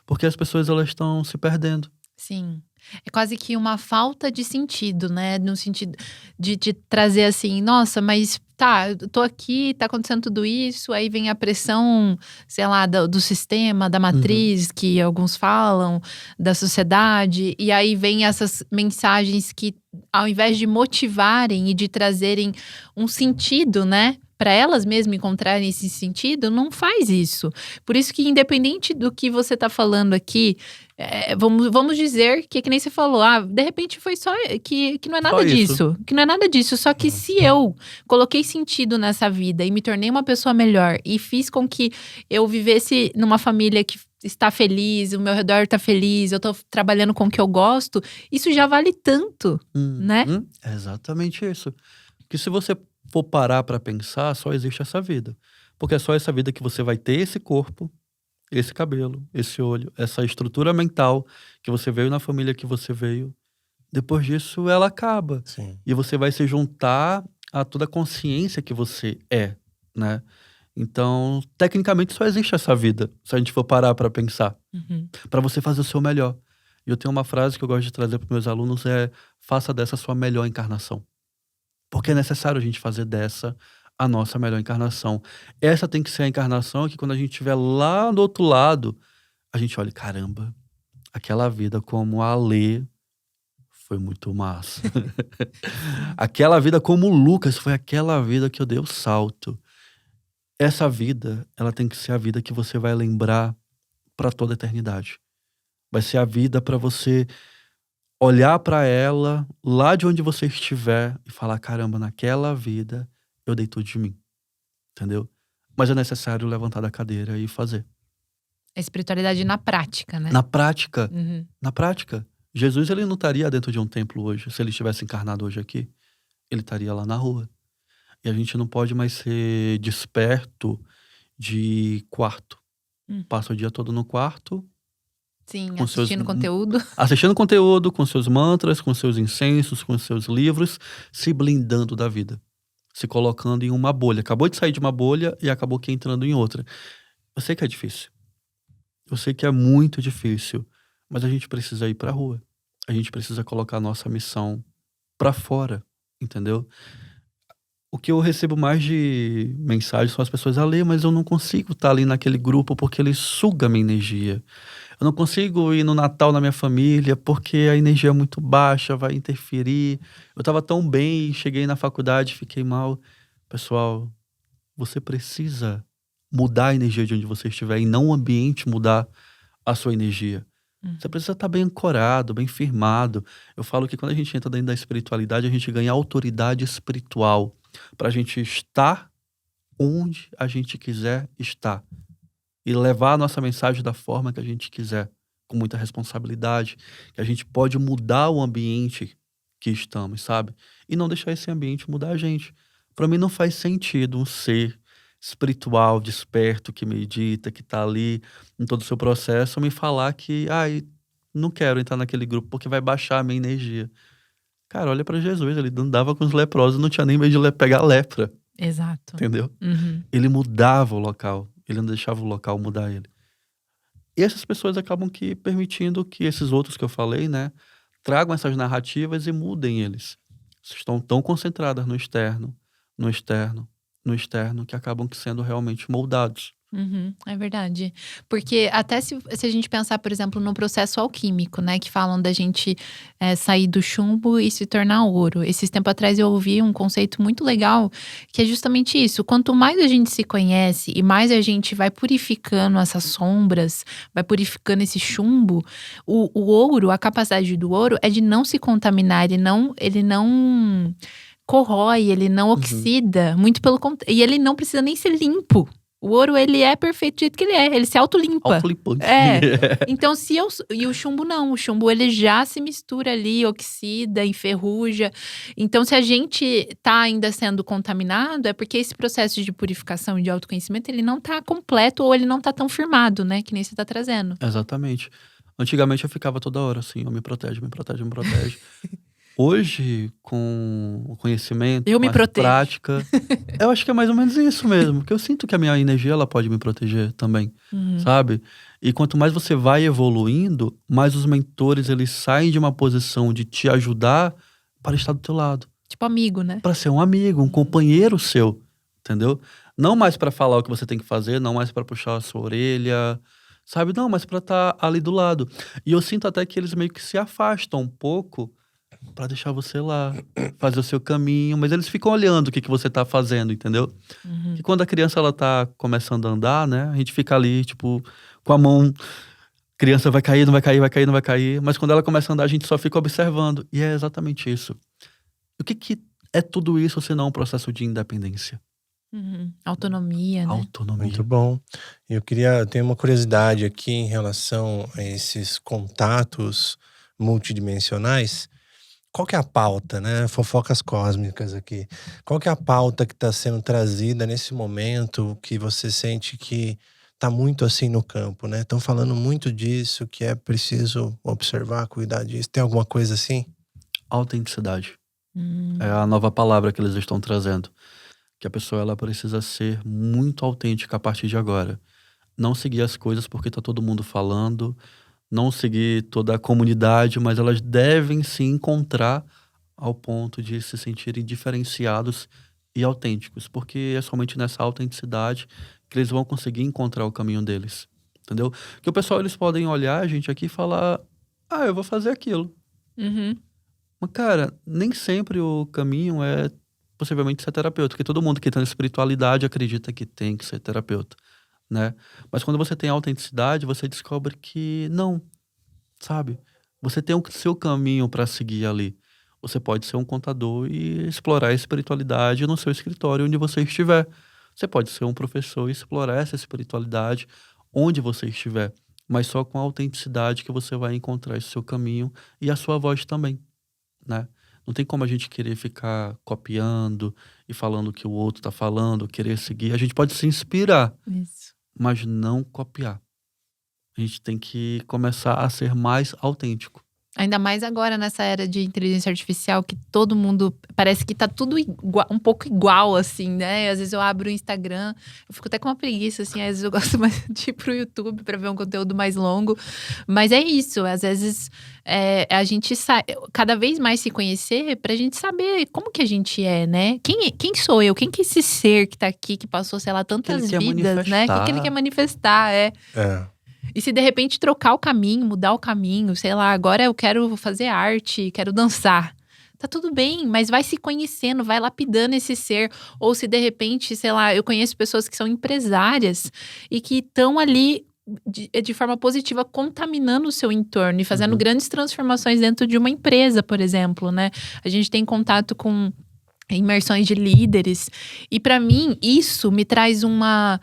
porque as pessoas elas estão se perdendo. Sim. É quase que uma falta de sentido, né? No sentido de trazer assim, nossa, mas tá, eu tô aqui, tá acontecendo tudo isso, aí vem a pressão, sei lá, do sistema, da Uhum. matriz, que alguns falam, da sociedade, e aí vem essas mensagens que, ao invés de motivarem e de trazerem um sentido, né? Para elas mesmas encontrarem esse sentido, não faz isso. Por isso que, independente do que você tá falando aqui, vamos dizer que nem você falou, de repente foi só que não é Só nada isso. disso, que não é nada disso, só que se eu coloquei sentido nessa vida e me tornei uma pessoa melhor e fiz com que eu vivesse numa família que está feliz, o meu redor tá feliz, eu tô trabalhando com o que eu gosto, isso já vale tanto, né? É exatamente isso. Que se você for parar pra pensar, só existe essa vida. Porque é só essa vida que você vai ter esse corpo, esse cabelo, esse olho, essa estrutura mental que você veio na família que você veio. Depois disso, ela acaba. Sim. E você vai se juntar a toda a consciência que você é, né? Então, tecnicamente, só existe essa vida, se a gente for parar pra pensar, Uhum. pra você fazer o seu melhor. E eu tenho uma frase que eu gosto de trazer para meus alunos, faça dessa a sua melhor encarnação. Porque é necessário a gente fazer dessa a nossa melhor encarnação. Essa tem que ser a encarnação que quando a gente estiver lá do outro lado, a gente olha, caramba, aquela vida como a Lê foi muito massa. Aquela vida como o Lucas foi aquela vida que eu dei o salto. Essa vida, ela tem que ser a vida que você vai lembrar para toda a eternidade. Vai ser a vida para você olhar para ela lá de onde você estiver e falar, caramba, naquela vida eu dei tudo de mim, entendeu? Mas é necessário levantar da cadeira e fazer. A espiritualidade na prática, né? Na prática, Uhum. na prática, Jesus ele não estaria dentro de um templo hoje. Se ele estivesse encarnado hoje aqui, ele estaria lá na rua. E a gente não pode mais ser desperto de quarto. Hum. Passa o dia todo no quarto, Sim, com seus assistindo conteúdo. assistindo conteúdo, com seus mantras, com seus incensos, com seus livros, se blindando da vida, se colocando em uma bolha. Acabou de sair de uma bolha e acabou que entrando em outra. Eu sei que é difícil. Eu sei que é muito difícil, mas a gente precisa ir pra rua. A gente precisa colocar a nossa missão pra fora, entendeu? O que eu recebo mais de mensagens são as pessoas a ler, mas eu não consigo estar ali naquele grupo porque ele suga a minha energia. Eu não consigo ir no Natal na minha família porque a energia é muito baixa, vai interferir. Eu estava tão bem, cheguei na faculdade, fiquei mal. Pessoal, você precisa mudar a energia de onde você estiver e não o ambiente mudar a sua energia. Você precisa estar bem ancorado, bem firmado. Eu falo que quando a gente entra dentro da espiritualidade, a gente ganha autoridade espiritual para a gente estar onde a gente quiser estar e levar a nossa mensagem da forma que a gente quiser, com muita responsabilidade, que a gente pode mudar o ambiente que estamos, sabe? E não deixar esse ambiente mudar a gente. Para mim não faz sentido um ser espiritual, desperto, que medita, que tá ali em todo o seu processo, me falar que, ai, não quero entrar naquele grupo porque vai baixar a minha energia. Cara, olha para Jesus, ele andava com os leprosos, não tinha nem medo de pegar lepra, Exato. entendeu? Uhum. Ele mudava o local, ele não deixava o local mudar ele. E essas pessoas acabam que permitindo que esses outros que eu falei, né, tragam essas narrativas e mudem eles. Estão tão concentradas no externo, no externo, no externo, que acabam que sendo realmente moldados. Uhum, é verdade. Porque até se a gente pensar, por exemplo, no processo alquímico, né? Que falam da gente sair do chumbo e se tornar ouro. Esses tempos atrás eu ouvi um conceito muito legal, que é justamente isso. Quanto mais a gente se conhece e mais a gente vai purificando essas sombras, vai purificando esse chumbo, o ouro, a capacidade do ouro é de não se contaminar, ele não corrói, ele não oxida, muito pelo contrário. E ele não precisa nem ser limpo. O ouro, ele é perfeito do jeito que ele se autolimpa. Autolimpante. Então, e o chumbo não. O chumbo, ele já se mistura ali, oxida, enferruja. Então, se a gente tá ainda sendo contaminado, é porque esse processo de purificação e de autoconhecimento, ele não tá completo ou ele não tá tão firmado, né? Que nem você tá trazendo. Exatamente. Antigamente eu ficava toda hora assim, me protege, me protege, me protege. Hoje, com o conhecimento, Eu com me a protejo. prática, eu acho que é mais ou menos isso mesmo. Porque eu sinto que a minha energia, ela pode me proteger também, Uhum. sabe? E quanto mais você vai evoluindo, mais os mentores, eles saem de uma posição de te ajudar para estar do teu lado. Tipo amigo, né? Para ser um amigo, um companheiro seu, entendeu? Não mais para falar o que você tem que fazer, não mais para puxar a sua orelha, sabe? Não, mas para estar ali do lado. E eu sinto até que eles meio que se afastam um pouco para deixar você lá, fazer o seu caminho, mas eles ficam olhando o que que você tá fazendo, entendeu? Uhum. Que quando a criança ela tá começando a andar, né? A gente fica ali, tipo, com a mão, criança vai cair, não vai cair, vai cair, não vai cair, mas quando ela começa a andar, a gente só fica observando. E é exatamente isso. O que que é tudo isso se não um processo de independência? Uhum. Autonomia, né? Muito Autonomia. bom. Eu tenho uma curiosidade aqui em relação a esses contatos multidimensionais. Qual que é a pauta, né? Fofocas cósmicas aqui. Qual que é a pauta que está sendo trazida nesse momento que você sente que está muito assim no campo, né? Estão falando muito disso, que é preciso observar, cuidar disso. Tem alguma coisa assim? Autenticidade. Hum. É a nova palavra que eles estão trazendo. Que a pessoa ela precisa ser muito autêntica a partir de agora. Não seguir as coisas porque tá todo mundo falando, não seguir toda a comunidade, mas elas devem se encontrar ao ponto de se sentirem diferenciados e autênticos, porque é somente nessa autenticidade que eles vão conseguir encontrar o caminho deles, entendeu? Que o pessoal eles podem olhar a gente aqui e falar: "Ah, eu vou fazer aquilo". Uhum. Mas cara, nem sempre o caminho é possivelmente ser terapeuta, porque todo mundo que tem espiritualidade acredita que tem que ser terapeuta, né? Mas quando você tem autenticidade, você descobre que não, sabe? Você tem o seu caminho para seguir ali. Você pode ser um contador e explorar a espiritualidade no seu escritório onde você estiver. Você pode ser um professor e explorar essa espiritualidade onde você estiver, mas só com a autenticidade que você vai encontrar esse seu caminho e a sua voz também, né? Não tem como a gente querer ficar copiando e falando o que o outro tá falando, querer seguir. A gente pode se inspirar, Isso. mas não copiar. A gente tem que começar a ser mais autêntico. Ainda mais agora nessa era de inteligência artificial que todo mundo parece que tá tudo um pouco igual, assim, né? Às vezes eu abro o Instagram, eu fico até com uma preguiça, assim, às vezes eu gosto mais de ir pro YouTube pra ver um conteúdo mais longo. Mas é isso, às vezes a gente cada vez mais se conhecer pra gente saber como que a gente é, né? Quem sou eu? Quem que é esse ser que tá aqui, que passou, sei lá, Que ele tantas quer vidas, né? O que ele quer manifestar. manifestar, é. É. E se de repente trocar o caminho, mudar o caminho, sei lá, agora eu quero fazer arte, quero dançar. Tá tudo bem, mas vai se conhecendo, vai lapidando esse ser. Ou se de repente, sei lá, eu conheço pessoas que são empresárias e que estão ali de forma positiva contaminando o seu entorno e fazendo Uhum. grandes transformações dentro de uma empresa, por exemplo, né? A gente tem contato com imersões de líderes. E para mim, isso me traz uma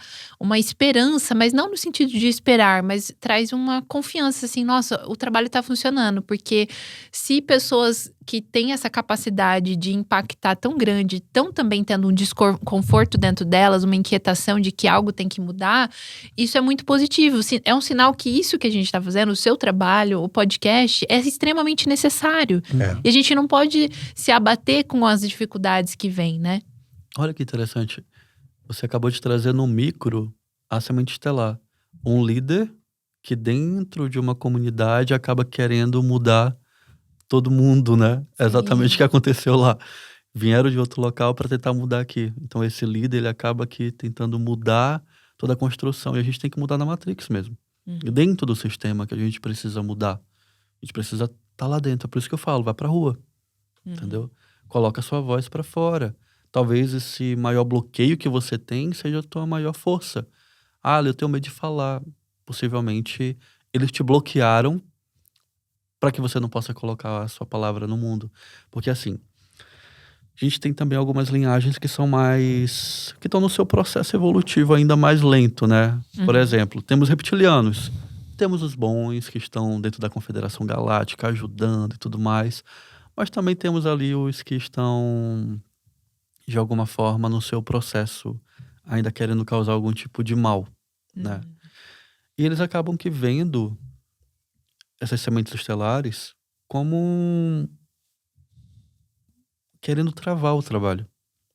esperança, mas não no sentido de esperar, mas traz uma confiança, assim, nossa, o trabalho tá funcionando. Porque se pessoas que têm essa capacidade de impactar tão grande, estão também tendo um desconforto dentro delas, uma inquietação de que algo tem que mudar, isso é muito positivo. É um sinal que isso que a gente tá fazendo, o seu trabalho, o podcast, é extremamente necessário. É. E a gente não pode se abater com as dificuldades que vêm, né? Olha que interessante. Você acabou de trazer no micro a semente estelar. Um líder que dentro de uma comunidade acaba querendo mudar todo mundo, né? É exatamente o que aconteceu lá. Vieram de outro local para tentar mudar aqui. Então esse líder, ele acaba aqui tentando mudar toda a construção. E a gente tem que mudar na Matrix mesmo. Uhum. Dentro do sistema que a gente precisa mudar. A gente precisa estar lá dentro. É por isso que eu falo, vai pra rua. Entendeu? Coloca a sua voz pra fora. Talvez esse maior bloqueio que você tem seja a tua maior força. Ah, eu tenho medo de falar. Possivelmente eles te bloquearam para que você não possa colocar a sua palavra no mundo. Porque assim, a gente tem também algumas linhagens que são mais... que estão no seu processo evolutivo ainda mais lento, né? Por Uhum. exemplo, temos reptilianos. Temos os bons que estão dentro da Confederação Galáctica ajudando e tudo mais. Mas também temos ali os que estão, de alguma forma, no seu processo, ainda querendo causar algum tipo de mal, né? E eles acabam que vendo essas sementes estelares como querendo travar o trabalho.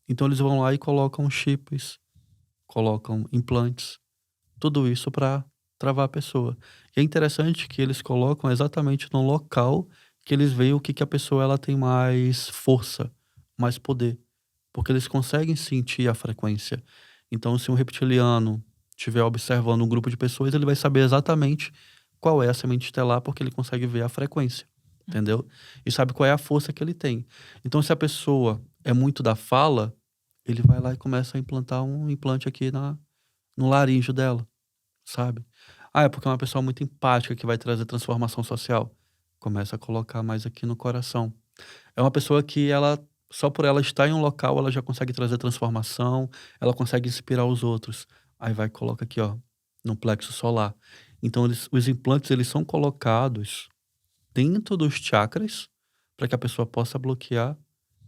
Então eles vão lá e colocam chips, colocam implantes, tudo isso para travar a pessoa. E é interessante que eles colocam exatamente no local que eles veem o que, que a pessoa ela tem mais força, mais poder. Porque eles conseguem sentir a frequência. Então, se um reptiliano estiver observando um grupo de pessoas, ele vai saber exatamente qual é a semente estelar, porque ele consegue ver a frequência, entendeu? E sabe qual é a força que ele tem. Então, se a pessoa é muito da fala, ele vai lá e começa a implantar um implante aqui no laríngeo dela, sabe? Ah, é porque é uma pessoa muito empática que vai trazer transformação social. Começa a colocar mais aqui no coração. É uma pessoa que ela, só por ela estar em um local, ela já consegue trazer transformação, ela consegue inspirar os outros. Aí vai e coloca aqui, ó, no plexo solar. Então, os implantes, eles são colocados dentro dos chakras para que a pessoa possa bloquear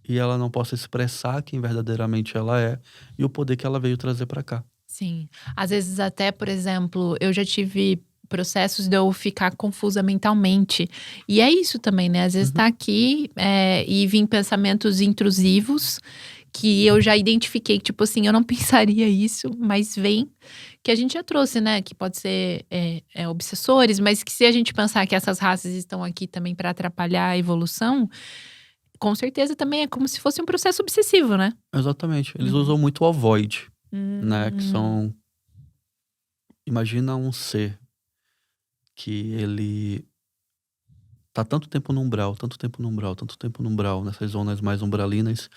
e ela não possa expressar quem verdadeiramente ela é e o poder que ela veio trazer para cá. Sim. Às vezes até, por exemplo, eu já tive processos de eu ficar confusa mentalmente. E é isso também, né? Às vezes tá aqui e vem pensamentos intrusivos que eu já identifiquei, tipo assim, eu não pensaria isso, mas vem, que a gente já trouxe, né? Que pode ser obsessores, mas que se a gente pensar que essas raças estão aqui também para atrapalhar a evolução, com certeza também é como se fosse um processo obsessivo, né? Exatamente. Eles usam muito o avoid, né? Que Hum. são... Imagina um ser que ele tá tanto tempo no umbral, tanto tempo no umbral, tanto tempo no umbral, nessas zonas mais umbralinas,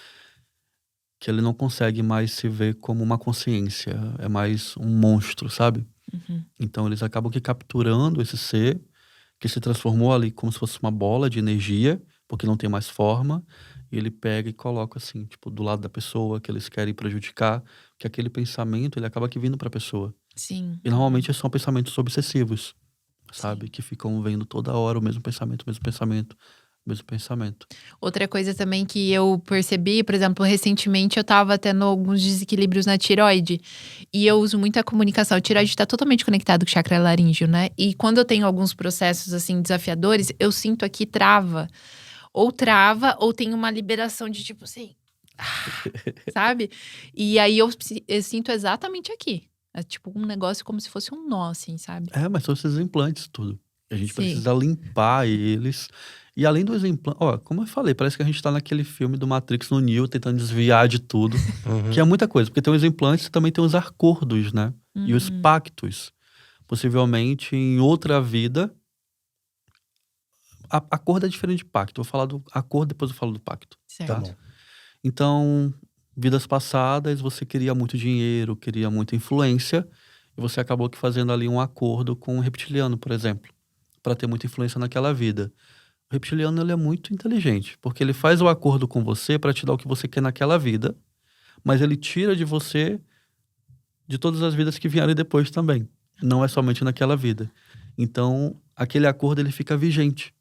que ele não consegue mais se ver como uma consciência. É mais um monstro, sabe? Uhum. Então eles acabam que capturando esse ser que se transformou ali como se fosse uma bola de energia, porque não tem mais forma, e ele pega e coloca assim, tipo, do lado da pessoa que eles querem prejudicar, que aquele pensamento, ele acaba que vindo pra pessoa. Sim. E normalmente são pensamentos obsessivos, sabe? Que ficam vendo toda hora o mesmo pensamento, o mesmo pensamento, o mesmo pensamento. Outra coisa também que eu percebi, por exemplo, recentemente eu tava tendo alguns desequilíbrios na tireoide. E eu uso muita comunicação. A tireoide tá totalmente conectado com o chakra laríngeo, né? E quando eu tenho alguns processos, assim, desafiadores, eu sinto aqui trava, ou tem uma liberação de tipo assim, sabe? E aí eu sinto exatamente aqui. É tipo um negócio como se fosse um nó, assim, sabe? É, mas são esses implantes tudo. A gente Sim. precisa limpar eles. E além dos implantes, ó, como eu falei, parece que a gente tá naquele filme do Matrix no Neo, tentando desviar de tudo. Que é muita coisa, porque tem os implantes e também tem os acordos, né? E os pactos. Possivelmente em outra vida. Acordo é diferente de pacto. Eu vou falar do acordo, depois eu falo do pacto. Certo. Tá bom. Então, vidas passadas, você queria muito dinheiro, queria muita influência, e você acabou que fazendo ali um acordo com um reptiliano, por exemplo, para ter muita influência naquela vida. O reptiliano, ele é muito inteligente, porque ele faz o acordo com você para te dar o que você quer naquela vida, mas ele tira de você de todas as vidas que vierem depois também. Não é somente naquela vida. Então, aquele acordo, ele fica vigente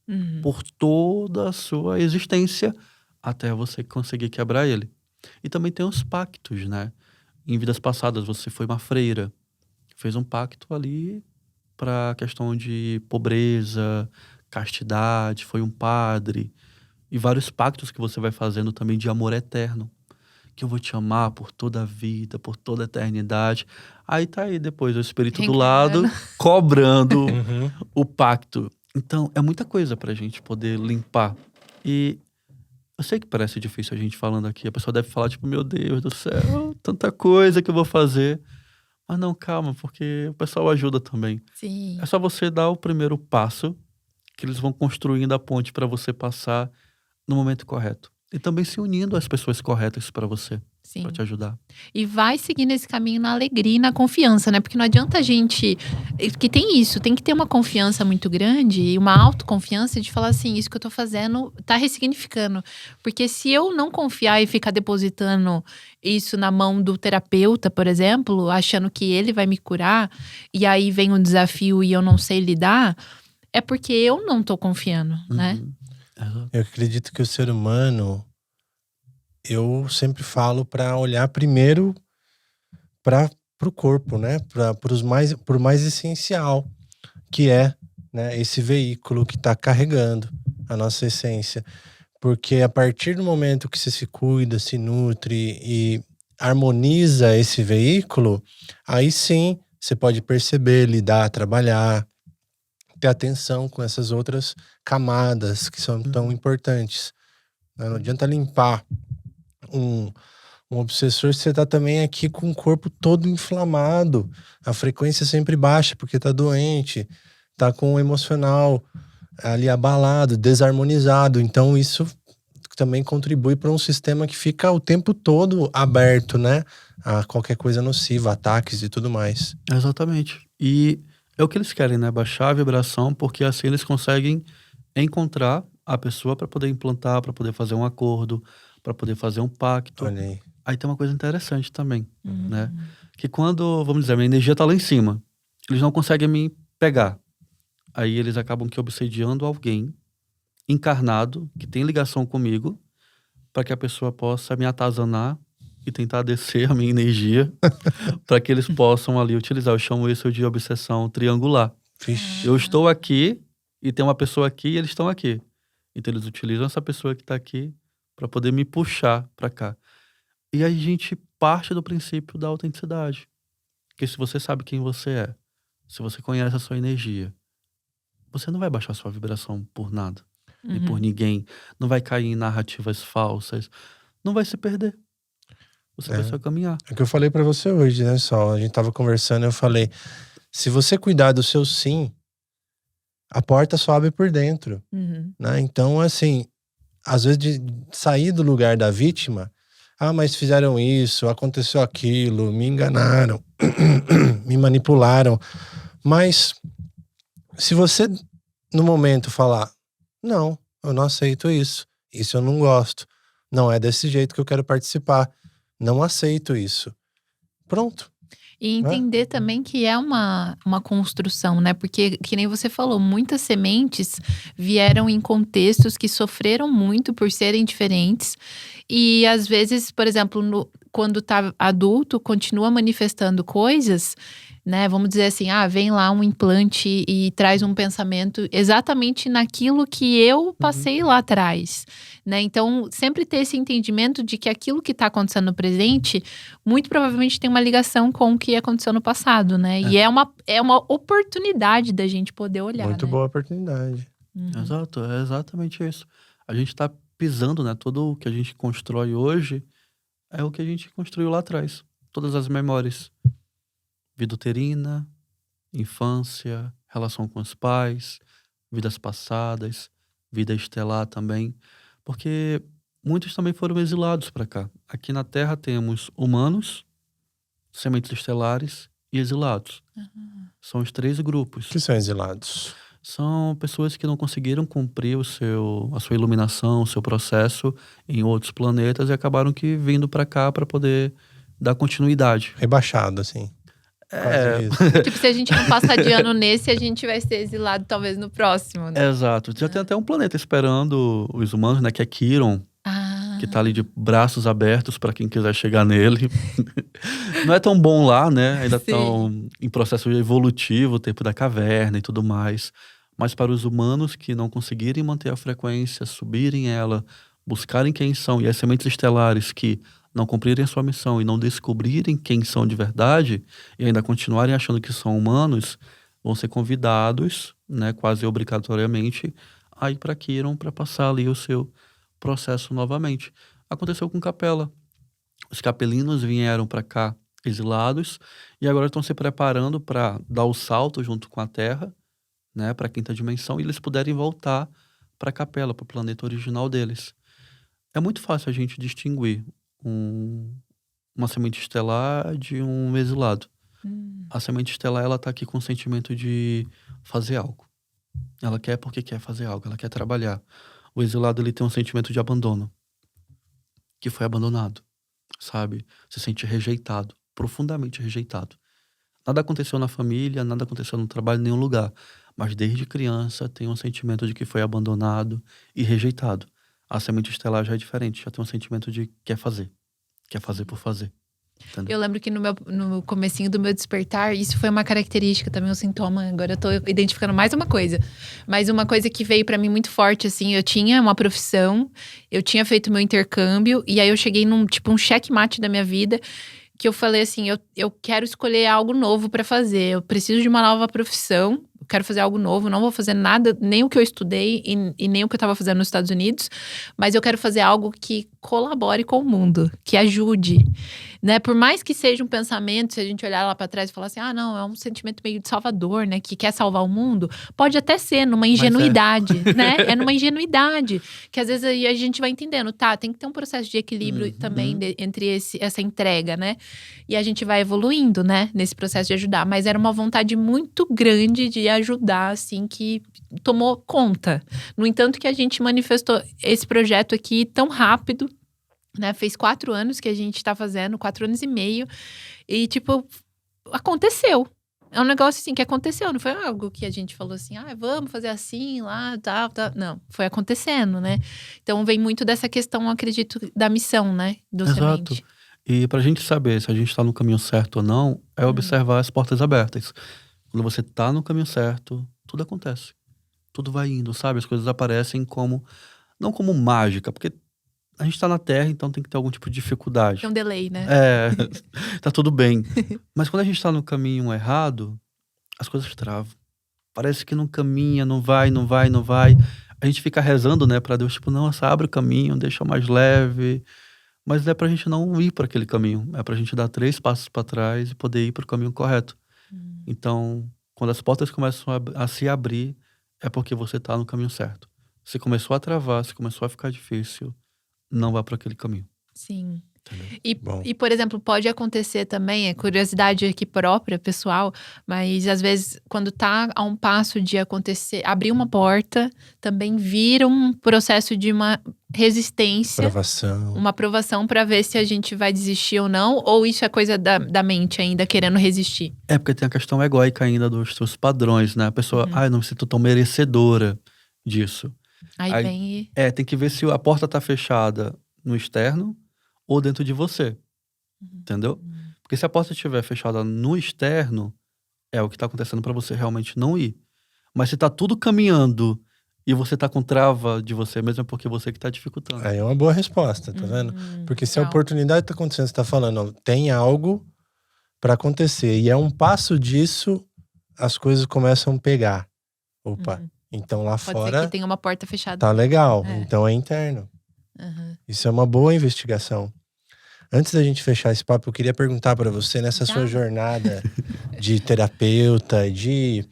por toda a sua existência, até você conseguir quebrar ele. E também tem os pactos, né? Em vidas passadas você foi uma freira, fez um pacto ali para questão de pobreza, castidade, foi um padre. E vários pactos que você vai fazendo também de amor eterno. Que eu vou te amar por toda a vida, por toda a eternidade. Aí tá aí depois o espírito do lado, cobrando o pacto. Então, é muita coisa pra gente poder limpar. E eu sei que parece difícil a gente falando aqui. A pessoa deve falar, tipo, meu Deus do céu, tanta coisa que eu vou fazer. Mas não, calma, porque o pessoal ajuda também. Sim. É só você dar o primeiro passo, que eles vão construindo a ponte pra você passar no momento correto. E também se unindo às pessoas corretas pra você, Sim. pra te ajudar. E vai seguindo esse caminho na alegria e na confiança, né? Porque não adianta a gente... Que tem isso, tem que ter uma confiança muito grande e uma autoconfiança de falar assim, isso que eu tô fazendo tá ressignificando. Porque se eu não confiar e ficar depositando isso na mão do terapeuta, por exemplo, achando que ele vai me curar, e aí vem um desafio e eu não sei lidar, é porque eu não tô confiando, né? Eu acredito que o ser humano, eu sempre falo para olhar primeiro para o corpo, né? Por mais essencial que é, né? Esse veículo que está carregando a nossa essência. Porque a partir do momento que você se cuida, se nutre e harmoniza esse veículo, aí sim você pode perceber, lidar, trabalhar, ter atenção com essas outras camadas que são tão importantes, né? Não adianta limpar um, um obsessor se você tá também aqui com o corpo todo inflamado, a frequência sempre baixa porque tá doente, tá com o emocional ali abalado, desarmonizado. Então isso também contribui para um sistema que fica o tempo todo aberto, né? A qualquer coisa nociva, ataques e tudo mais. Exatamente. E é o que eles querem, né? Baixar a vibração, porque assim eles conseguem encontrar a pessoa para poder implantar, para poder fazer um acordo, para poder fazer um pacto. Olha aí. Aí tem uma coisa interessante também, Uhum. né? Que quando, vamos dizer, a minha energia tá lá em cima, eles não conseguem me pegar. Aí eles acabam que obsediando alguém encarnado, que tem ligação comigo, para que a pessoa possa me atazanar e tentar descer a minha energia, para que eles possam ali utilizar. Eu chamo isso de obsessão triangular. Vixe. Eu estou aqui e tem uma pessoa aqui e eles estão aqui. Então eles utilizam essa pessoa que está aqui para poder me puxar para cá. E aí a gente parte do princípio da autenticidade. Porque se você sabe quem você é, se você conhece a sua energia, você não vai baixar sua vibração por nada, nem por ninguém. Não vai cair em narrativas falsas. Não vai se perder. Você vai só caminhar. É o que eu falei pra você hoje, né, Sol? A gente tava conversando e eu falei, se você cuidar do seu sim, a porta só abre por dentro, Uhum. né? Então, assim, às vezes de sair do lugar da vítima, mas fizeram isso, aconteceu aquilo, me enganaram, me manipularam. Mas se você, no momento, falar, não, eu não aceito isso eu não gosto, não é desse jeito que eu quero participar, não aceito isso. Pronto. E entender também que é uma construção, né? Porque, que nem você falou, muitas sementes vieram em contextos que sofreram muito por serem diferentes. E às vezes, por exemplo, quando tá adulto, continua manifestando coisas, né? Vamos dizer assim, vem lá um implante e traz um pensamento exatamente naquilo que eu passei lá atrás, né? Então, sempre ter esse entendimento de que aquilo que está acontecendo no presente, muito provavelmente tem uma ligação com o que aconteceu no passado, né? E é uma oportunidade da gente poder olhar, Muito né? boa oportunidade. Exato, é exatamente isso. A gente tá pisando, né? Tudo o que a gente constrói hoje é o que a gente construiu lá atrás. Todas as memórias. Vida uterina, infância, relação com os pais, vidas passadas, vida estelar também. Porque muitos também foram exilados para cá. Aqui na Terra temos humanos, sementes estelares e exilados. São os 3 grupos. Que são exilados. São pessoas que não conseguiram cumprir a sua iluminação, o seu processo em outros planetas e acabaram que vindo para cá para poder dar continuidade. Rebaixado, assim. Quase isso. Tipo, se a gente não passar de ano nesse, a gente vai ser exilado talvez no próximo, né? Exato. Já tem até um planeta esperando os humanos, né? Que é Quiron, que tá ali de braços abertos para quem quiser chegar nele. Não é tão bom lá, né? Ainda estão em processo evolutivo, o tempo da caverna e tudo mais. Mas para os humanos que não conseguirem manter a frequência, subirem ela, buscarem quem são, e as sementes estelares que não cumprirem a sua missão e não descobrirem quem são de verdade, e ainda continuarem achando que são humanos, vão ser convidados, né, quase obrigatoriamente, a ir para Quiron para passar ali o seu processo novamente. Aconteceu com Capela. Os capelinos vieram para cá exilados e agora estão se preparando para dar o salto junto com a Terra, né, para a 5ª dimensão, e eles puderem voltar para a Capela, para o planeta original deles. É muito fácil a gente distinguir uma semente estelar de um exilado. A semente estelar, ela tá aqui com o sentimento de fazer algo. Ela quer porque quer fazer algo, ela quer trabalhar. O exilado, ele tem um sentimento de abandono, que foi abandonado, sabe? Se sente rejeitado, profundamente rejeitado. Nada aconteceu na família, nada aconteceu no trabalho, em nenhum lugar. Mas desde criança tem um sentimento de que foi abandonado e rejeitado. A semente estelar já é diferente, já tem um sentimento de quer fazer por fazer. Entendeu? Eu lembro que no comecinho do meu despertar, isso foi uma característica também, um sintoma. Agora eu tô identificando mais uma coisa. Mas uma coisa que veio pra mim muito forte, assim, eu tinha uma profissão, eu tinha feito meu intercâmbio, e aí eu cheguei num, tipo, um checkmate da minha vida, que eu falei assim, eu quero escolher algo novo pra fazer, eu preciso de uma nova profissão, eu quero fazer algo novo, não vou fazer nada, nem o que eu estudei e nem o que eu tava fazendo nos Estados Unidos, mas eu quero fazer algo que colabore com o mundo, que ajude, né? Por mais que seja um pensamento, se a gente olhar lá pra trás e falar assim, ah, não, é um sentimento meio de salvador, né? Que quer salvar o mundo, pode até ser numa ingenuidade, né? É numa ingenuidade, que às vezes aí a gente vai entendendo, tá, tem que ter um processo de equilíbrio também entre essa entrega, né? E a gente vai evoluindo, né? Nesse processo de ajudar. Mas era uma vontade muito grande de ajudar, assim, que tomou conta. No entanto, que a gente manifestou esse projeto aqui tão rápido, né? Fez 4 anos que a gente tá fazendo, 4 anos e meio. E, tipo, aconteceu. É um negócio assim que aconteceu, não foi algo que a gente falou assim, ah, vamos fazer assim, lá, tal, tal. Não, foi acontecendo, né? Então vem muito dessa questão, acredito, da missão, né? Do Exato. Semente. E pra gente saber se a gente tá no caminho certo ou não, é observar as portas abertas. Quando você tá no caminho certo, tudo acontece. Tudo vai indo, sabe? As coisas aparecem como, não como mágica, porque a gente tá na Terra, então tem que ter algum tipo de dificuldade. Tem um delay, né? É, tá tudo bem. Mas quando a gente tá no caminho errado, as coisas travam. Parece que não caminha, não vai, não vai, não vai. A gente fica rezando, né, pra Deus, tipo, nossa, abre o caminho, deixa mais leve. Mas é pra gente não ir para aquele caminho. É pra gente dar 3 passos pra trás e poder ir pro caminho correto. Então, quando as portas começam a se abrir, é porque você tá no caminho certo. Se começou a travar, se começou a ficar difícil, não vá para aquele caminho. Sim. Entendeu? Bom. E, por exemplo, pode acontecer também, é curiosidade aqui própria, pessoal, mas às vezes, quando tá a um passo de acontecer, abrir uma porta, também vira um processo de uma resistência, Provação. uma aprovação pra ver se a gente vai desistir ou não, ou isso é coisa da mente ainda querendo resistir. É porque tem a questão egóica ainda dos seus padrões, né? A pessoa, eu não me sinto tão merecedora disso. Aí Aí, vem e. tem que ver se a porta tá fechada no externo ou dentro de você. Entendeu? Porque se a porta estiver fechada no externo, é o que tá acontecendo pra você realmente não ir. Mas se tá tudo caminhando e você tá com trava de você mesmo, é porque você que tá dificultando. Aí é uma boa resposta, tá vendo? Porque se a legal. oportunidade tá acontecendo, você tá falando, ó, tem algo pra acontecer. E é um passo disso, as coisas começam a pegar. Opa, então lá Pode ser fora que tenha uma porta fechada. tá legal. É. Então é interno. Aham. Isso é uma boa investigação. Antes da gente fechar esse papo, eu queria perguntar pra você, nessa sua Tá. jornada de terapeuta, de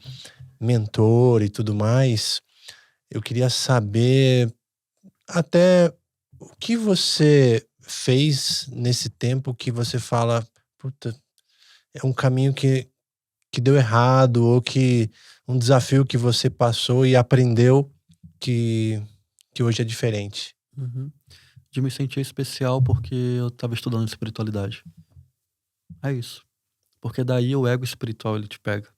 mentor e tudo mais, eu queria saber até o que você fez nesse tempo que você fala, puta, é um caminho que deu errado, ou que um desafio que você passou e aprendeu que hoje é diferente. Uhum. De me sentir especial porque eu tava estudando espiritualidade. É isso. Porque daí o ego espiritual ele te pega.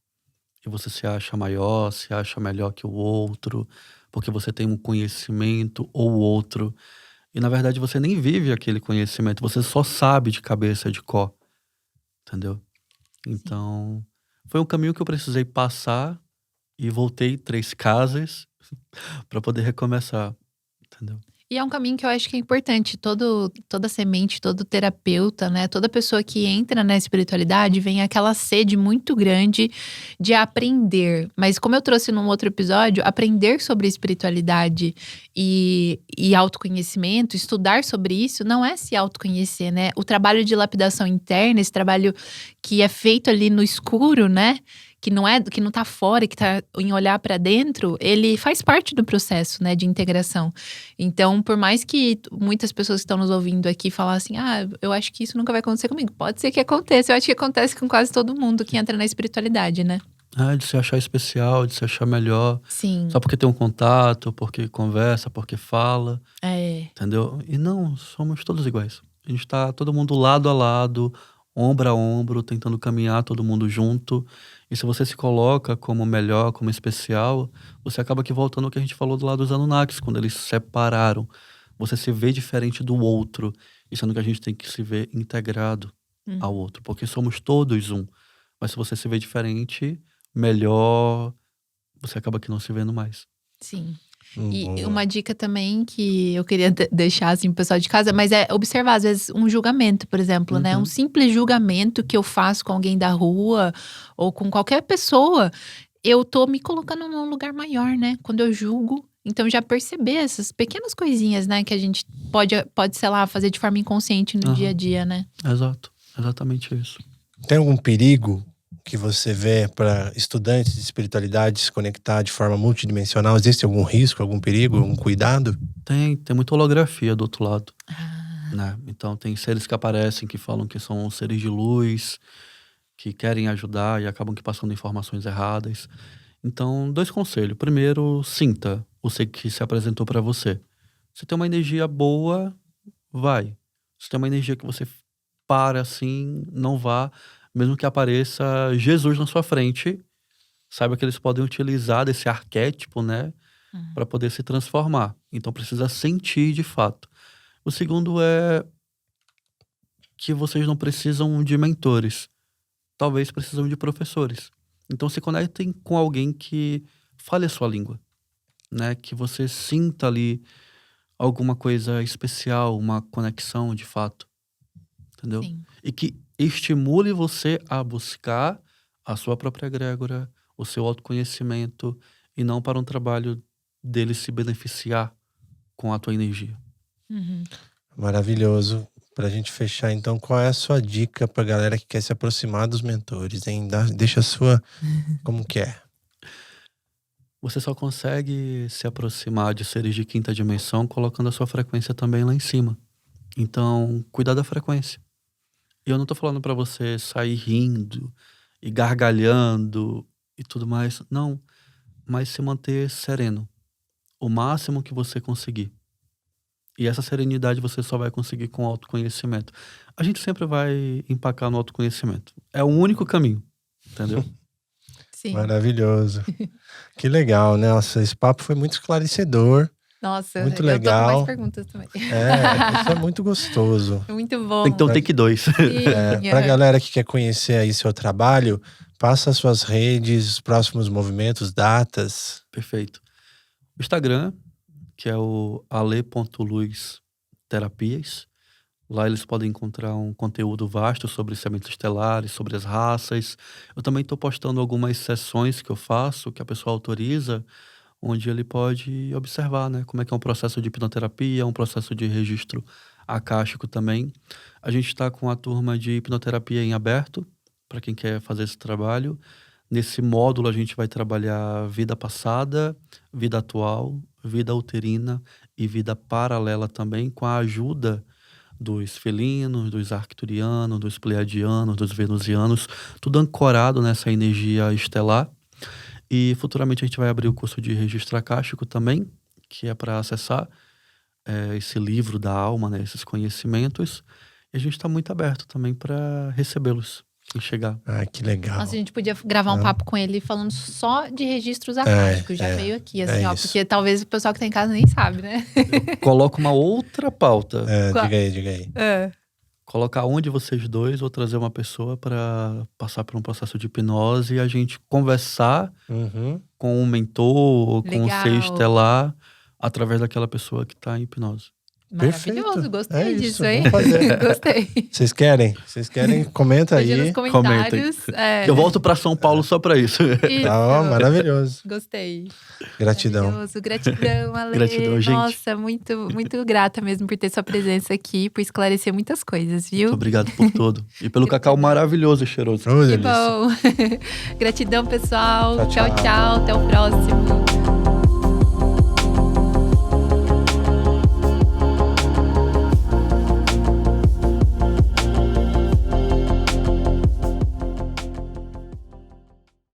E você se acha maior, se acha melhor que o outro, porque você tem um conhecimento ou outro. E na verdade você nem vive aquele conhecimento, você só sabe de cabeça, de cor. Entendeu? Então, foi um caminho que eu precisei passar e voltei 3 casas pra poder recomeçar. Entendeu? E é um caminho que eu acho que é importante. Toda semente, todo terapeuta, né? Toda pessoa que entra na espiritualidade vem aquela sede muito grande de aprender. Mas como eu trouxe num outro episódio, aprender sobre espiritualidade e autoconhecimento, estudar sobre isso, não é se autoconhecer, né? O trabalho de lapidação interna, esse trabalho que é feito ali no escuro, né? Que não tá fora, que tá em olhar pra dentro, ele faz parte do processo, né, de integração. Então, por mais que muitas pessoas que estão nos ouvindo aqui falam assim, eu acho que isso nunca vai acontecer comigo. Pode ser que aconteça, eu acho que acontece com quase todo mundo que entra na espiritualidade, né? De se achar especial, de se achar melhor. Sim. Só porque tem um contato, porque conversa, porque fala. É. Entendeu? E não, somos todos iguais. A gente tá todo mundo lado a lado, ombro a ombro, tentando caminhar todo mundo junto. E se você se coloca como melhor, como especial, você acaba aqui voltando ao que a gente falou do lado dos Anunnakis, quando eles se separaram. Você se vê diferente do outro, e sendo que a gente tem que se ver integrado. ao outro, porque somos todos um. Mas se você se vê diferente, melhor você acaba que não se vendo mais. Sim. E uma dica também que eu queria deixar assim pro pessoal de casa, mas é observar às vezes um julgamento, por exemplo, né? Um simples julgamento que eu faço com alguém da rua ou com qualquer pessoa, eu tô me colocando num lugar maior, né? Quando eu julgo. Então já perceber essas pequenas coisinhas, né? Que a gente pode, sei lá, fazer de forma inconsciente no dia a dia, né? Exato. Exatamente isso. Tem algum perigo que você vê para estudantes de espiritualidade se conectar de forma multidimensional? Existe algum risco, algum perigo, algum cuidado? Tem muita holografia do outro lado. Né? Então tem seres que aparecem que falam que são seres de luz, que querem ajudar e acabam que passando informações erradas. Então, 2 conselhos. Primeiro, sinta o ser que se apresentou para você. Se tem uma energia boa, vai. Se tem uma energia que você para assim, não vá. Mesmo que apareça Jesus na sua frente, saiba que eles podem utilizar desse arquétipo, né? Para poder se transformar. Então precisa sentir de fato. O segundo é que vocês não precisam de mentores. Talvez precisam de professores. Então se conectem com alguém que fale a sua língua, né? Que você sinta ali alguma coisa especial, uma conexão de fato. Entendeu? Sim. E que estimule você a buscar a sua própria egrégora, o seu autoconhecimento, e não para um trabalho dele se beneficiar com a tua energia. Maravilhoso. Pra gente fechar, então, qual é a sua dica pra galera que quer se aproximar dos mentores, hein? Deixa a sua... Como que é? Você só consegue se aproximar de seres de 5ª dimensão colocando a sua frequência também lá em cima. Então, cuidar da frequência. E eu não tô falando pra você sair rindo e gargalhando e tudo mais. Não. Mas se manter sereno. O máximo que você conseguir. E essa serenidade você só vai conseguir com autoconhecimento. A gente sempre vai empacar no autoconhecimento. É o único caminho. Entendeu? Sim. Maravilhoso. Que legal, né? Nossa, esse papo foi muito esclarecedor. Nossa, muito eu legal. tô com mais perguntas também. Isso é muito gostoso. Muito bom. Tem que ter um take 2. Pra galera que quer conhecer aí seu trabalho, passa as suas redes, os próximos movimentos, datas. Perfeito. O Instagram, que é o ale.luz terapias. Lá eles podem encontrar um conteúdo vasto sobre sementes estelares, sobre as raças. Eu também estou postando algumas sessões que eu faço, que a pessoa autoriza, onde ele pode observar, né, como é que é um processo de hipnoterapia, um processo de registro acástico também. A gente está com a turma de hipnoterapia em aberto, para quem quer fazer esse trabalho. Nesse módulo a gente vai trabalhar vida passada, vida atual, vida uterina e vida paralela também, com a ajuda dos felinos, dos arcturianos, dos pleiadianos, dos venusianos, tudo ancorado nessa energia estelar. E futuramente a gente vai abrir o curso de registro acástico também, que é para acessar esse livro da alma, né, esses conhecimentos. E a gente está muito aberto também para recebê-los, quem chegar. Ah, que legal. Nossa, a gente podia gravar um papo com ele falando só de registros acásticos. Já veio aqui, assim, ó. isso. Porque talvez o pessoal que tá em casa nem sabe, né? Coloca uma outra pauta. Diga aí. Colocar um de vocês dois ou trazer uma pessoa para passar por um processo de hipnose e a gente conversar com um mentor ou com um ser estelar através daquela pessoa que está em hipnose. Maravilhoso, Perfeito. gostei disso, isso, hein? vamos fazer. Gostei. Vocês querem? Comenta Deixa aí. nos comentários. Eu volto para São Paulo só para isso. Isso. Tá, maravilhoso. Gostei. Gratidão. Gratidão, Ale. Gratidão, gente. Nossa, muito, muito grata mesmo por ter sua presença aqui, por esclarecer muitas coisas, viu? Muito obrigado por tudo. E pelo cacau maravilhoso e cheiroso. Oh, Que delícia. bom. Gratidão, pessoal. Tchau, tchau. Tchau, tchau. Até o próximo.